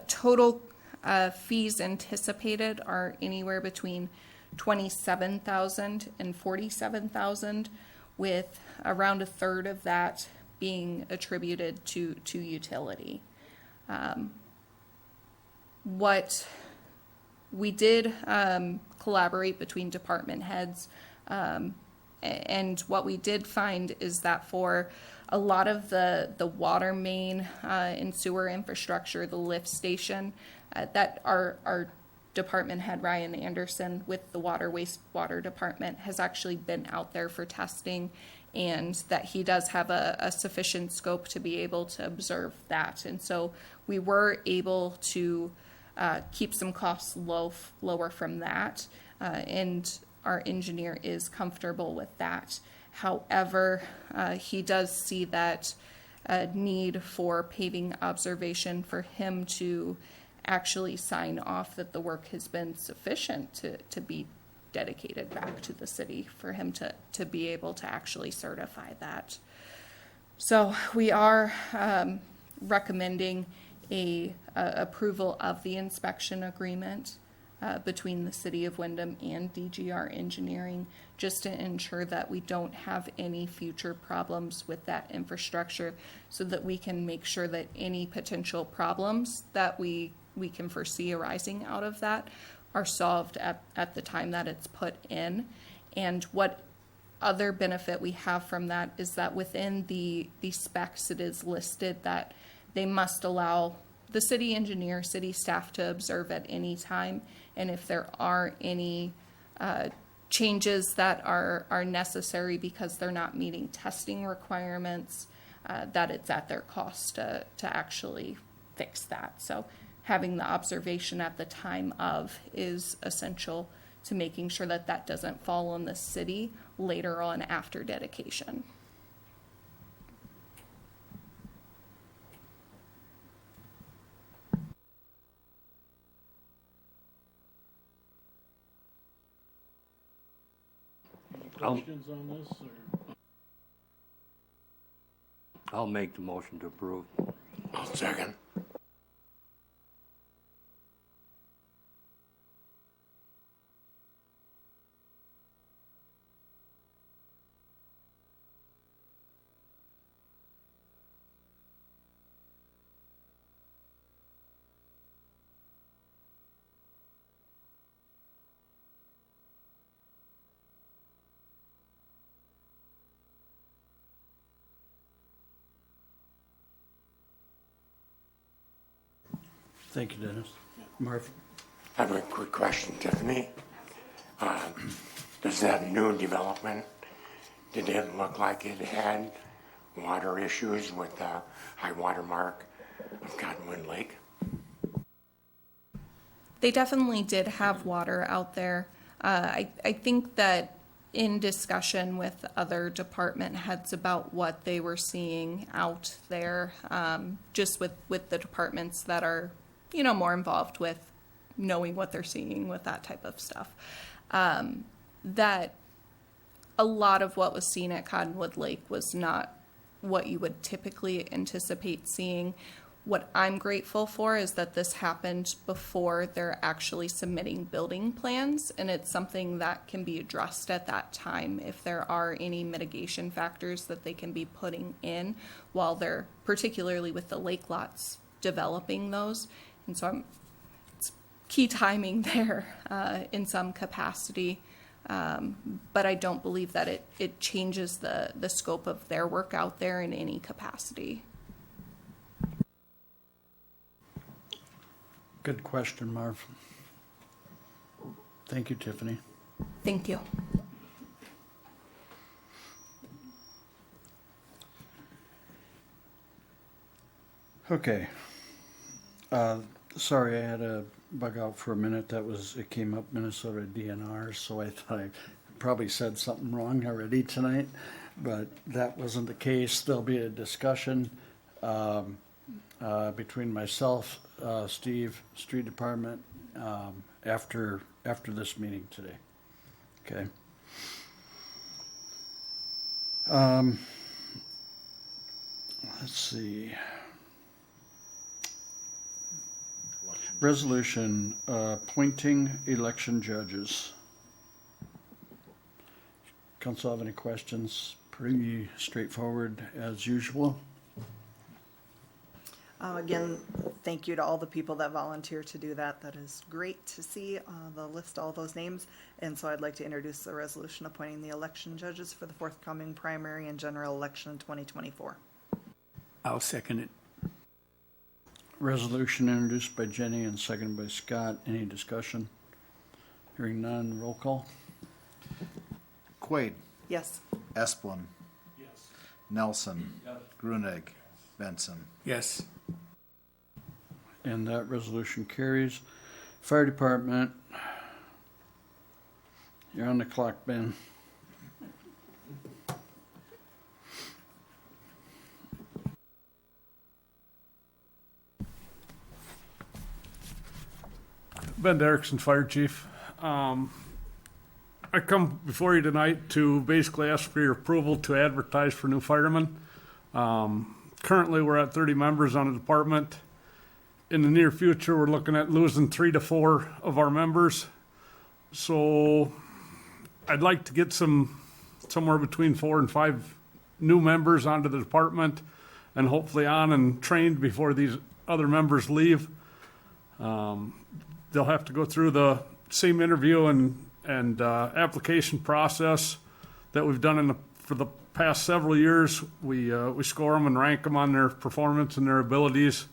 total fees anticipated are anywhere between $27,000 and $47,000, with around a third of that being attributed to utility. What we did collaborate between department heads, and what we did find is that for a lot of the water main and sewer infrastructure, the lift station, that our department head Ryan Anderson with the water wastewater department has actually been out there for testing, and that he does have a sufficient scope to be able to observe that. And so we were able to keep some costs lower from that, and our engineer is comfortable with that. However, he does see that need for paving observation for him to actually sign off that the work has been sufficient to be dedicated back to the city, for him to be able to actually certify that. So we are recommending a approval of the inspection agreement between the City of Windom and DGR Engineering, just to ensure that we don't have any future problems with that infrastructure, so that we can make sure that any potential problems that we can foresee arising out of that are solved at the time that it's put in. And what other benefit we have from that is that within the specs, it is listed that they must allow the city engineer, city staff to observe at any time. And if there are any changes that are necessary because they're not meeting testing requirements, that it's at their cost to actually fix that. So having the observation at the time of is essential to making sure that that doesn't fall on the city later on after dedication. Questions on this, or? I'll make the motion to approve. I'll second. Thank you, Dennis. Marv? I have a quick question, Tiffany. Does that new development, did it look like it had water issues with the high water mark of Cottonwood Lake? They definitely did have water out there. I think that in discussion with other department heads about what they were seeing out there, just with the departments that are, more involved with knowing what they're seeing with that type of stuff, that a lot of what was seen at Cottonwood Lake was not what you would typically anticipate seeing. What I'm grateful for is that this happened before they're actually submitting building plans, and it's something that can be addressed at that time if there are any mitigation factors that they can be putting in while they're, particularly with the lake lots, developing those. And so it's key timing there in some capacity, but I don't believe that it changes the scope of their work out there in any capacity. Good question, Marv. Thank you, Tiffany. Thank you. Okay. Sorry, I had to bug out for a minute. It came up Minnesota DNR, so I thought I probably said something wrong already tonight, but that wasn't the case. There'll be a discussion between myself, Steve, Street Department, after this meeting today. Okay. Let's see. Resolution appointing election judges. Council have any questions? Pretty straightforward as usual. Again, thank you to all the people that volunteer to do that. That is great to see, the list, all those names. And so I'd like to introduce the resolution appointing the election judges for the forthcoming primary and general election in 2024. I'll second it. Resolution introduced by Jenny and seconded by Scott. Any discussion? Hearing none, roll call. Quaid, Yes. Esplin. Nelson. Grunig. Benson. Yes. And that resolution carries. Fire Department, you're on the clock, Ben. Ben Derrickson, Fire Chief. I come before you tonight to basically ask for your approval to advertise for new firemen. Currently, we're at 30 members on the department. In the near future, we're looking at losing 3 to 4 of our members. So I'd like to get somewhere between 4 and 5 new members onto the department and hopefully on and trained before these other members leave. They'll have to go through the same interview and application process that we've done for the past several years. We score them and rank them on their performance and their abilities,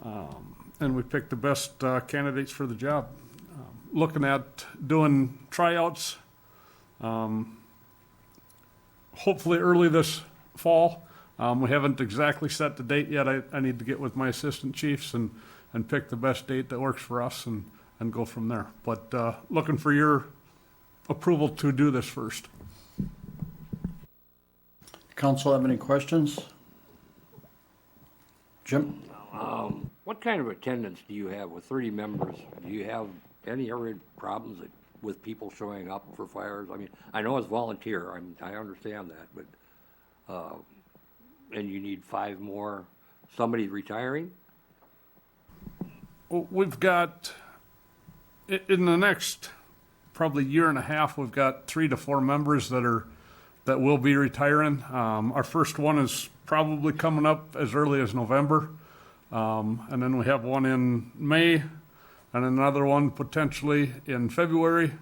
and we pick the best candidates for the job. Looking at doing tryouts, hopefully early this fall. We haven't exactly set the date yet. I need to get with my assistant chiefs and pick the best date that works for us and go from there. But looking for your approval to do this first. Council have any questions? Jim? What kind of attendance do you have with 30 members? Do you have any other problems with people showing up for fires? I mean, I know it's volunteer. I understand that, but and you need 5 more. Somebody retiring? We've got, in the next probably year and a half, we've got 3 to 4 members that will be retiring. Our first one is probably coming up as early as November. And then we have one in May and another one potentially in February.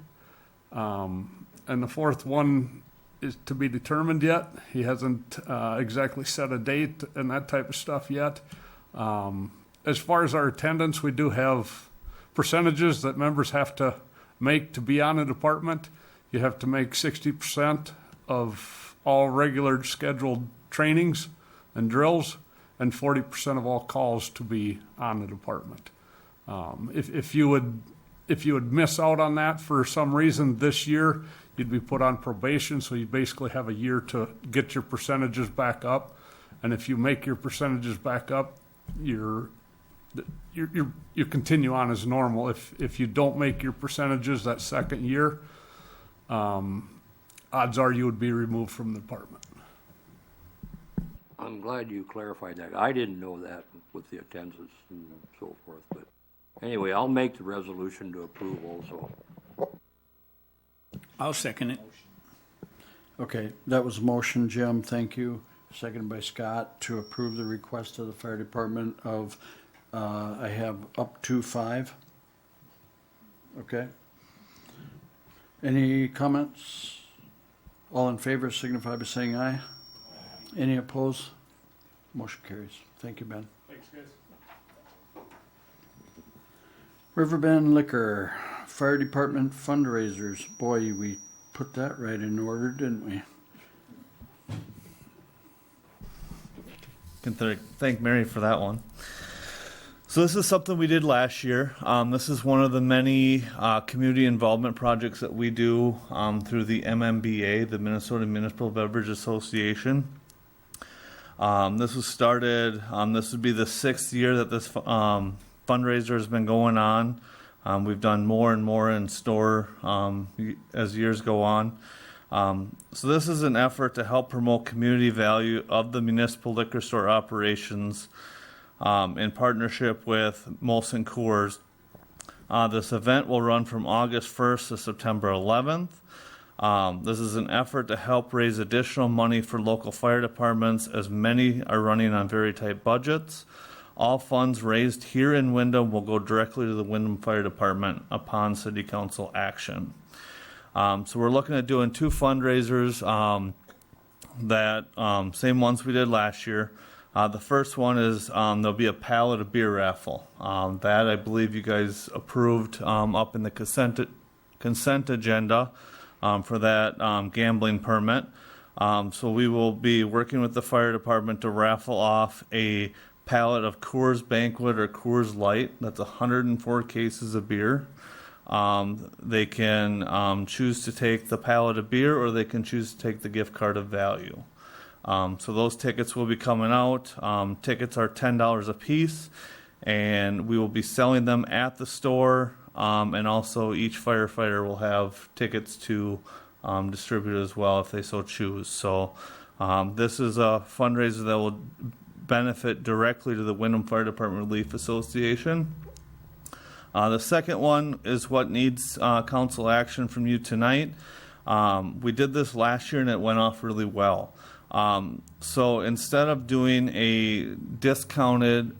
And the fourth one is to be determined yet. He hasn't exactly set a date and that type of stuff yet. As far as our attendance, we do have percentages that members have to make to be on a department. You have to make 60% of all regular scheduled trainings and drills and 40% of all calls to be on the department. If you would miss out on that for some reason this year, you'd be put on probation, so you basically have a year to get your percentages back up. And if you make your percentages back up, you continue on as normal. If you don't make your percentages that second year, odds are you would be removed from the department. I'm glad you clarified that. I didn't know that with the attendance and so forth. But anyway, I'll make the resolution to approve also. I'll second it. Okay, that was a motion, Jim. Thank you. Seconded by Scott to approve the request of the fire department of, I have up to 5. Okay. Any comments? All in favor signify by saying aye. Any opposed? Motion carries. Thank you, Ben. Thanks, guys. Riverbend Liquor, Fire Department fundraisers. Boy, we put that right in order, didn't we? Can thank Mary for that one. So this is something we did last year. This is one of the many community involvement projects that we do through the MMBA, the Minnesota Municipal Beverage Association. This was started, this would be the 6th year that this fundraiser has been going on. We've done more and more in store as years go on. So this is an effort to help promote community value of the municipal liquor store operations in partnership with Molson Coors. This event will run from August 1st to September 11th. This is an effort to help raise additional money for local fire departments, as many are running on very tight budgets. All funds raised here in Windom will go directly to the Windom Fire Department upon City Council action. So we're looking at doing 2 fundraisers, same ones we did last year. The first one is there'll be a pallet of beer raffle. That I believe you guys approved up in the consent agenda for that gambling permit. So we will be working with the fire department to raffle off a pallet of Coors Banquet or Coors Light. That's 104 cases of beer. They can choose to take the pallet of beer, or they can choose to take the gift card of value. So those tickets will be coming out. Tickets are $10 a piece, and we will be selling them at the store. And also each firefighter will have tickets to distribute as well if they so choose. So this is a fundraiser that will benefit directly to the Windom Fire Department Relief Association. The second one is what needs council action from you tonight. We did this last year and it went off really well. So instead of doing a discounted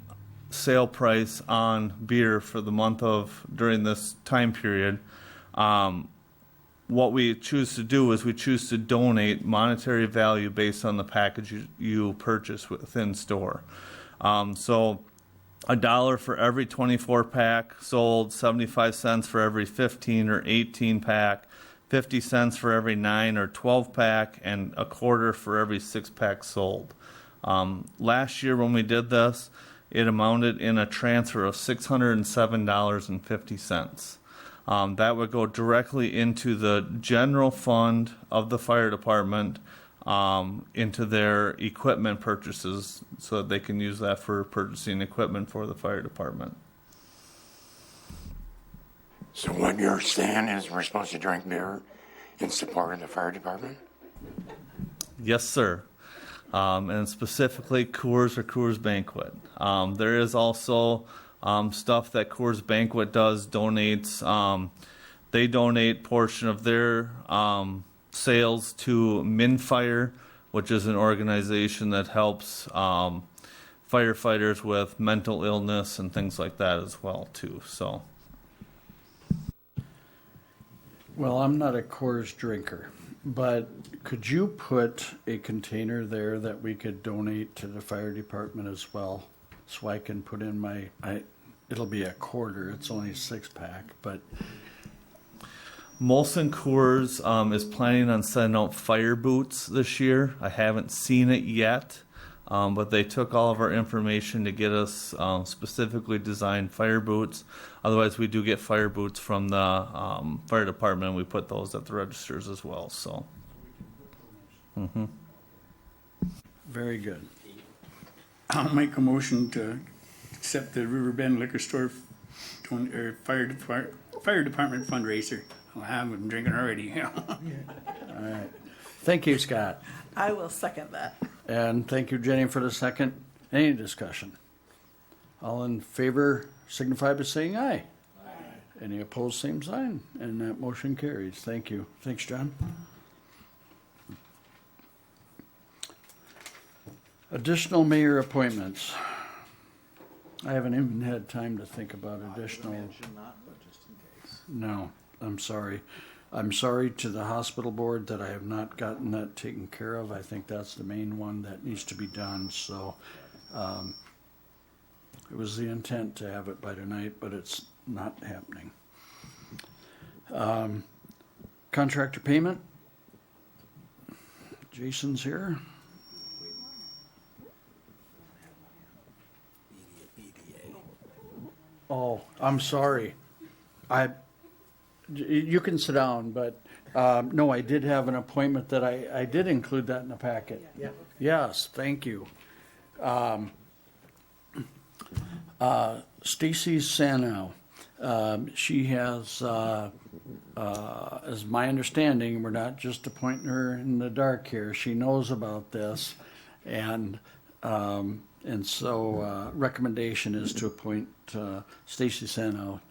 sale price on beer for the month of during this time period, what we choose to do is we choose to donate monetary value based on the package you purchase within store. So $1 for every 24 pack sold, 75 cents for every 15 or 18 pack, 50 cents for every 9 or 12 pack, and a quarter for every 6 pack sold. Last year when we did this, it amounted in a transfer of $607.50. That would go directly into the general fund of the fire department, into their equipment purchases, so that they can use that for purchasing equipment for the fire department. So what you're saying is we're supposed to drink beer in support of the fire department? Yes, sir. And specifically Coors or Coors Banquet. There is also stuff that Coors Banquet donates. They donate portion of their sales to MinFire, which is an organization that helps firefighters with mental illness and things like that as well too. So, Well, I'm not a Coors drinker, but could you put a container there that we could donate to the fire department as well? So I can put in it'll be a quarter, it's only a 6-pack, but Molson Coors is planning on sending out fire boots this year. I haven't seen it yet, but they took all of our information to get us specifically designed fire boots. Otherwise, we do get fire boots from the fire department, and we put those at the registers as well. So, very good. I'll make a motion to accept the Riverbend Liquor Store fire department fundraiser. Well, I've been drinking already. All right. Thank you, Scott. I will second that. And thank you, Jenny, for the second. Any discussion? All in favor signify by saying aye. Aye. Any opposed, same sign. And that motion carries. Thank you. Thanks, John. Additional mayor appointments. I haven't even had time to think about additional. No, I'm sorry. I'm sorry to the hospital board that I have not gotten that taken care of. I think that's the main one that needs to be done. So it was the intent to have it by tonight, but it's not happening. Contractor payment. Jason's here. Oh, I'm sorry. You can sit down, but no, I did have an appointment that I did include that in the packet. Yeah. Yes, thank you. Stacy Sanow. She has, as my understanding, we're not just appointing her in the dark here. She knows about this, and so recommendation is to appoint Stacy Sano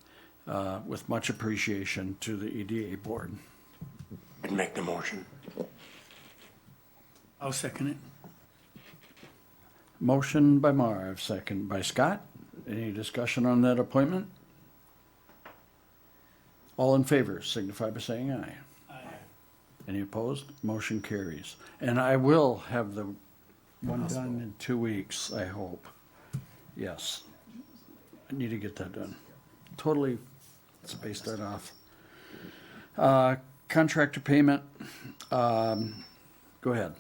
with much appreciation to the EDA board. And make the motion. I'll second it. Motion by Marv, second by Scott. Any discussion on that appointment? All in favor signify by saying aye. Aye. Any opposed? Motion carries. And I will have the one done in 2 weeks, I hope. Yes. I need to get that done. Totally space that off. Contractor payment. Go ahead.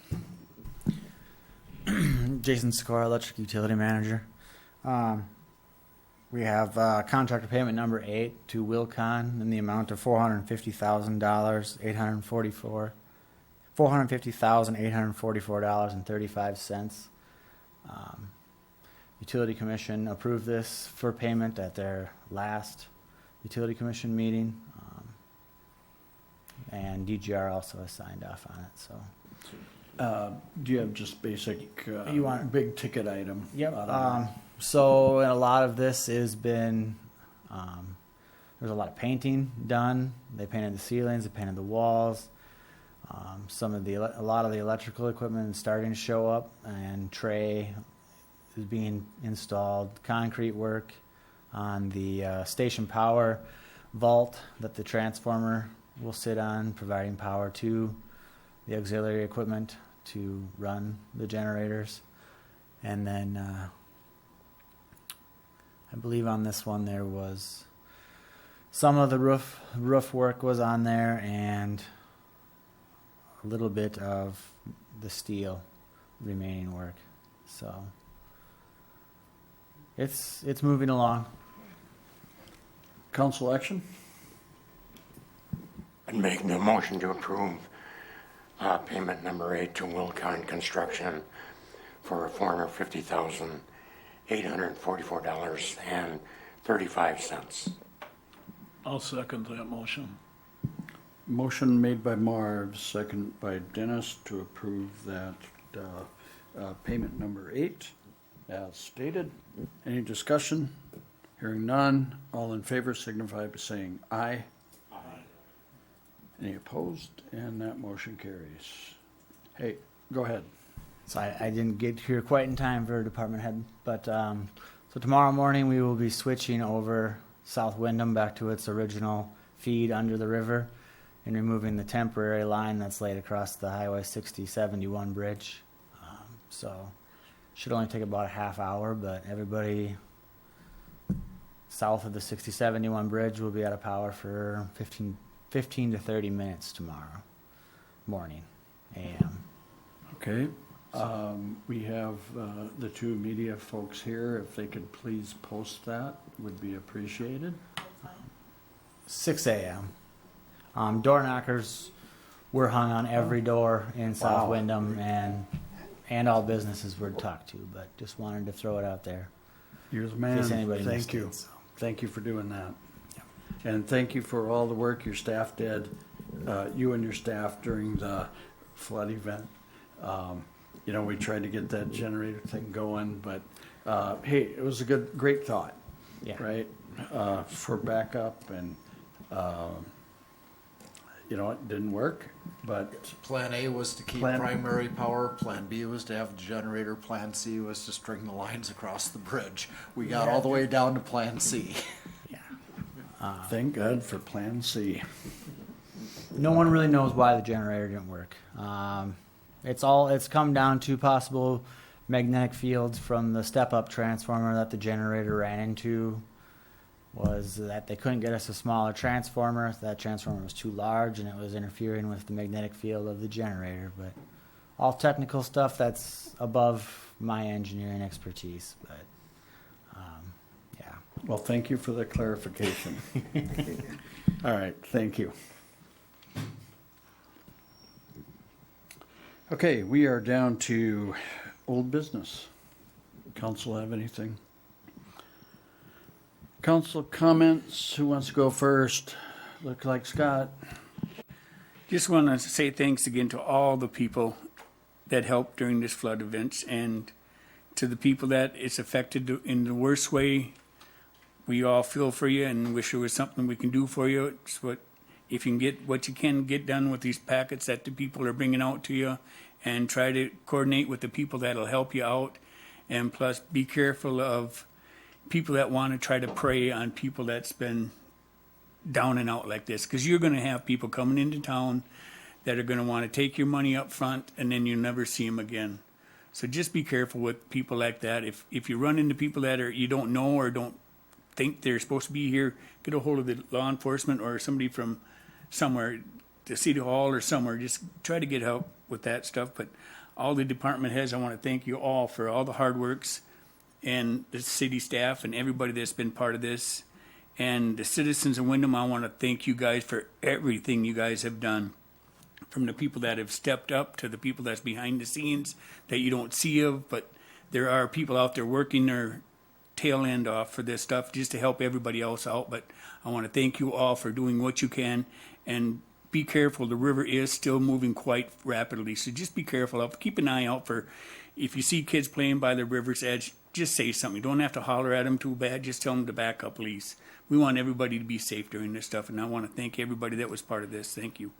Jason Sikora, Electric Utility Manager. We have contractor payment number 8 to Wilcon in the amount of $450,844.35. Utility Commission approved this for payment at their last Utility Commission meeting, and DGR also has signed off on it. So. Do you have just basic, You want- big ticket item? Yep. out of So a lot of this has been, there's a lot of painting done. They painted the ceilings, they painted the walls. A lot of the electrical equipment is starting to show up, and tray is being installed. Concrete work on the station power vault that the transformer will sit on, providing power to the auxiliary equipment to run the generators. And then I believe on this one there was some of the roof work was on there, and a little bit of the steel remaining work. So it's moving along. Council action? And make the motion to approve payment number 8 to Wilcon Construction for $450,844.35. I'll second that motion. Motion made by Marv, second by Dennis to approve that payment number 8 as stated. Any discussion? Hearing none. All in favor signify by saying aye. Aye. Any opposed? And that motion carries. Hey, go ahead. So I didn't get here quite in time for department head, but so tomorrow morning we will be switching over South Windom back to its original feed under the river and removing the temporary line that's laid across the Highway 6071 bridge. So should only take about a half hour, but everybody south of the 6071 bridge will be out of power for 15 to 30 minutes tomorrow morning, AM. Okay. We have the two media folks here. If they could please post that, would be appreciated. 6 a.m. Door knockers were hung on every door in South Wow. Windom, and all businesses were talked to, but just wanted to throw it out there. You're the In man. case anybody Thank missed you. it, so. Thank you for doing that. And thank you for all the work your staff did, you and your staff during the flood event. We tried to get that generator thing going, but hey, it was a great thought, Yeah. right? For backup, and it didn't work, but Plan A was to keep Plan- primary power, Plan B was to have the generator, Plan C was to string the lines across the bridge. We got all the way down to Plan C. thank God for Plan C. No one really knows why the generator didn't work. It's come down to possible magnetic fields from the step-up transformer that the generator ran into. Was that they couldn't get us a smaller transformer. That transformer was too large, and it was interfering with the magnetic field of the generator. But all technical stuff that's above my engineering expertise. But yeah. Well, thank you for the clarification. All right, thank you. Okay, we are down to old business. Council have anything? Council comments, who wants to go first? Look like Scott. Just want to say thanks again to all the people that helped during this flood events, and to the people that it's affected in the worst way. We all feel for you and wish there was something we can do for you. It's what, if you can get what you can get done with these packets that the people are bringing out to you, and try to coordinate with the people that'll help you out. And plus, be careful of people that want to try to prey on people that's been down and out like this, because you're going to have people coming into town that are going to want to take your money up front, and then you'll never see them again. So just be careful with people like that. If you run into people that you don't know or don't think they're supposed to be here, get a hold of the law enforcement or somebody from somewhere, the city hall or somewhere. Just try to get help with that stuff. But all the department heads, I want to thank you all for all the hard works, and the city staff and everybody that's been part of this. And the citizens of Windom, I want to thank you guys for everything you guys have done. From the people that have stepped up to the people that's behind the scenes that you don't see of, but there are people out there working their tail end off for this stuff just to help everybody else out. But I want to thank you all for doing what you can, and be careful. The river is still moving quite rapidly, so just be careful. Keep an eye out for, if you see kids playing by the river's edge, just say something. You don't have to holler at them too bad. Just tell them to back up, please. We want everybody to be safe during this stuff, and I want to thank everybody that was part of this. Thank you.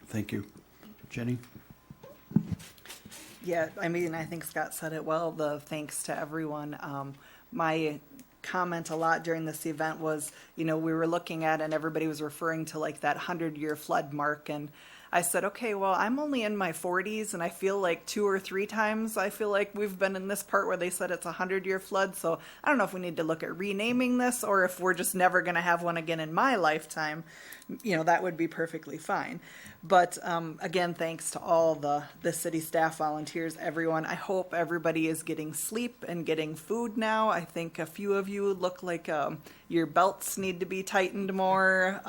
Thank you. Jenny? Yeah, I mean, I think Scott said it well, the thanks to everyone. My comment a lot during this event was, we were looking at, and everybody was referring to like that 100-year flood mark, and I said, okay, well, I'm only in my 40s, and I feel like 2 or 3 times I feel like we've been in this part where they said it's a 100-year flood. So I don't know if we need to look at renaming this, or if we're just never going to have one again in my lifetime. That would be perfectly fine. But again, thanks to all the city staff, volunteers, everyone. I hope everybody is getting sleep and getting food now. I think a few of you look like your belts need to be tightened more.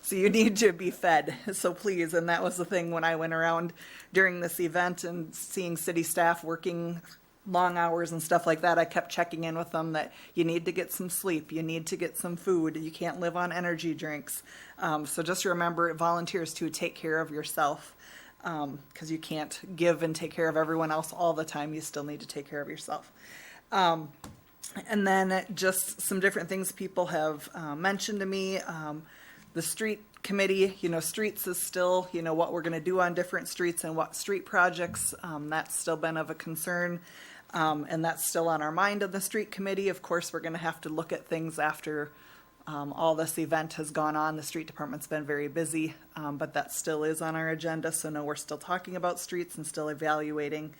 So you need to be fed. So please, and that was the thing when I went around during this event and seeing city staff working long hours and stuff like that, I kept checking in with them that you need to get some sleep, you need to get some food, you can't live on energy drinks. So just remember, volunteers, to take care of yourself, because you can't give and take care of everyone else all the time. You still need to take care of yourself. And then just some different things people have mentioned to me. The street committee, streets is still, what we're going to do on different streets and what street projects. That's still been of a concern. And that's still on our mind of the street committee. Of course, we're going to have to look at things after all this event has gone on. The street department's been very busy, but that still is on our agenda. So no, we're still talking about streets and still evaluating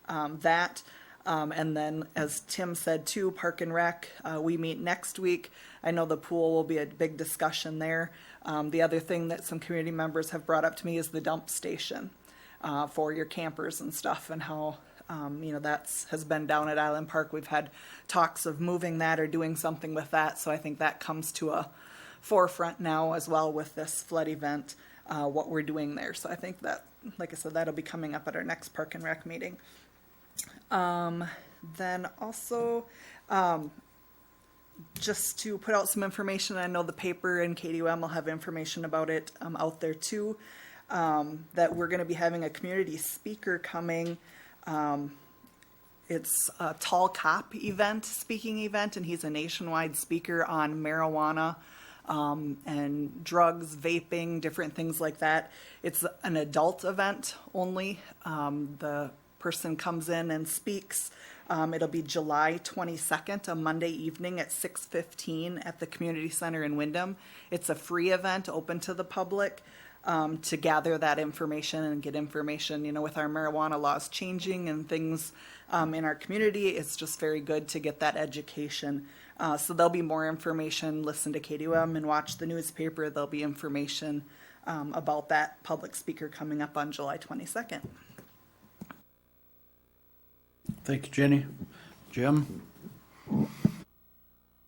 that. And then, as Tim said too, Park and Rec, we meet next week. I know the pool will be a big discussion there. The other thing that some community members have brought up to me is the dump station for your campers and stuff, and how that has been down at Island Park. We've had talks of moving that or doing something with that. So I think that comes to a forefront now as well with this flood event, what we're doing there. So I think that, like I said, that'll be coming up at our next Park and Rec meeting. Then also, just to put out some information, I know the paper and KDUM will have information about it out there too, that we're going to be having a community speaker coming. It's a Tall Cop speaking event, and he's a nationwide speaker on marijuana and drugs, vaping, different things like that. It's an adult event only. The person comes in and speaks. It'll be July 22nd, a Monday evening at 6:15 at the community center in Windom. It's a free event open to the public to gather that information and get information. With our marijuana laws changing and things in our community, it's just very good to get that education. So there'll be more information. Listen to KDUM and watch the newspaper. There'll be information about that public speaker coming up on July 22nd. Thank you, Jenny. Jim?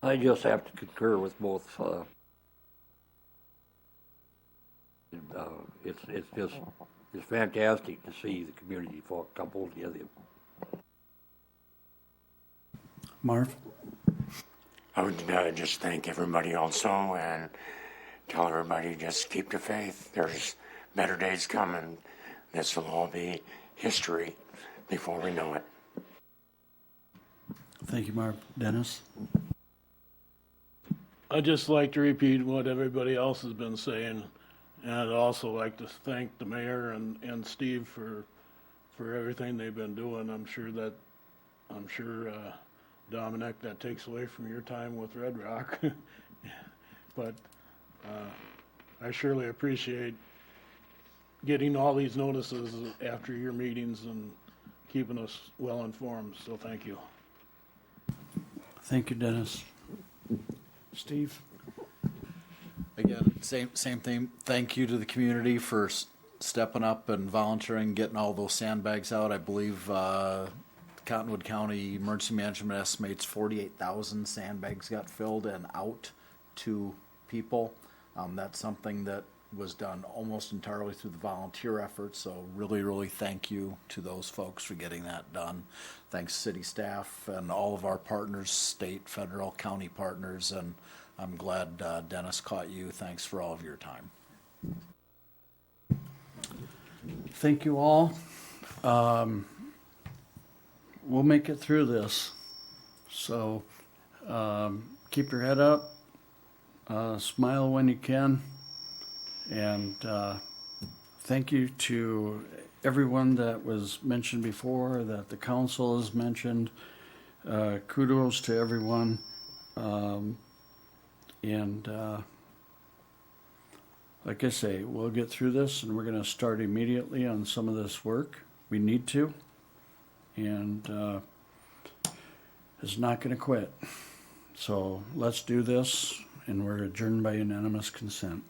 I just have to concur with both. It's fantastic to see the community folk come together. Marv? I would just thank everybody also and tell everybody just keep the faith. There's better days coming. This will all be history before we know it. Thank you, Mark. Dennis? I'd just like to repeat what everybody else has been saying, and I'd also like to thank the mayor and Steve for everything they've been doing. I'm sure Dominic, that takes away from your time with Red Rock, but I surely appreciate getting all these notices after your meetings and keeping us well informed. So thank you. Thank you, Dennis. Steve? Again, same thing. Thank you to the community for stepping up and volunteering, getting all those sandbags out. I believe Cottonwood County Emergency Management estimates 48,000 sandbags got filled and out to people. That's something that was done almost entirely through the volunteer effort. So really thank you to those folks for getting that done. Thanks city staff and all of our partners, state, federal, county partners, and I'm glad Dennis caught you. Thanks for all of your time. Thank you all. We'll make it through this. So keep your head up, smile when you can, and thank you to everyone that was mentioned before, that the council has mentioned. Kudos to everyone. And like I say, we'll get through this, and we're going to start immediately on some of this work. We need to. And it's not going to quit. So let's do this, and we're adjourned by unanimous consent.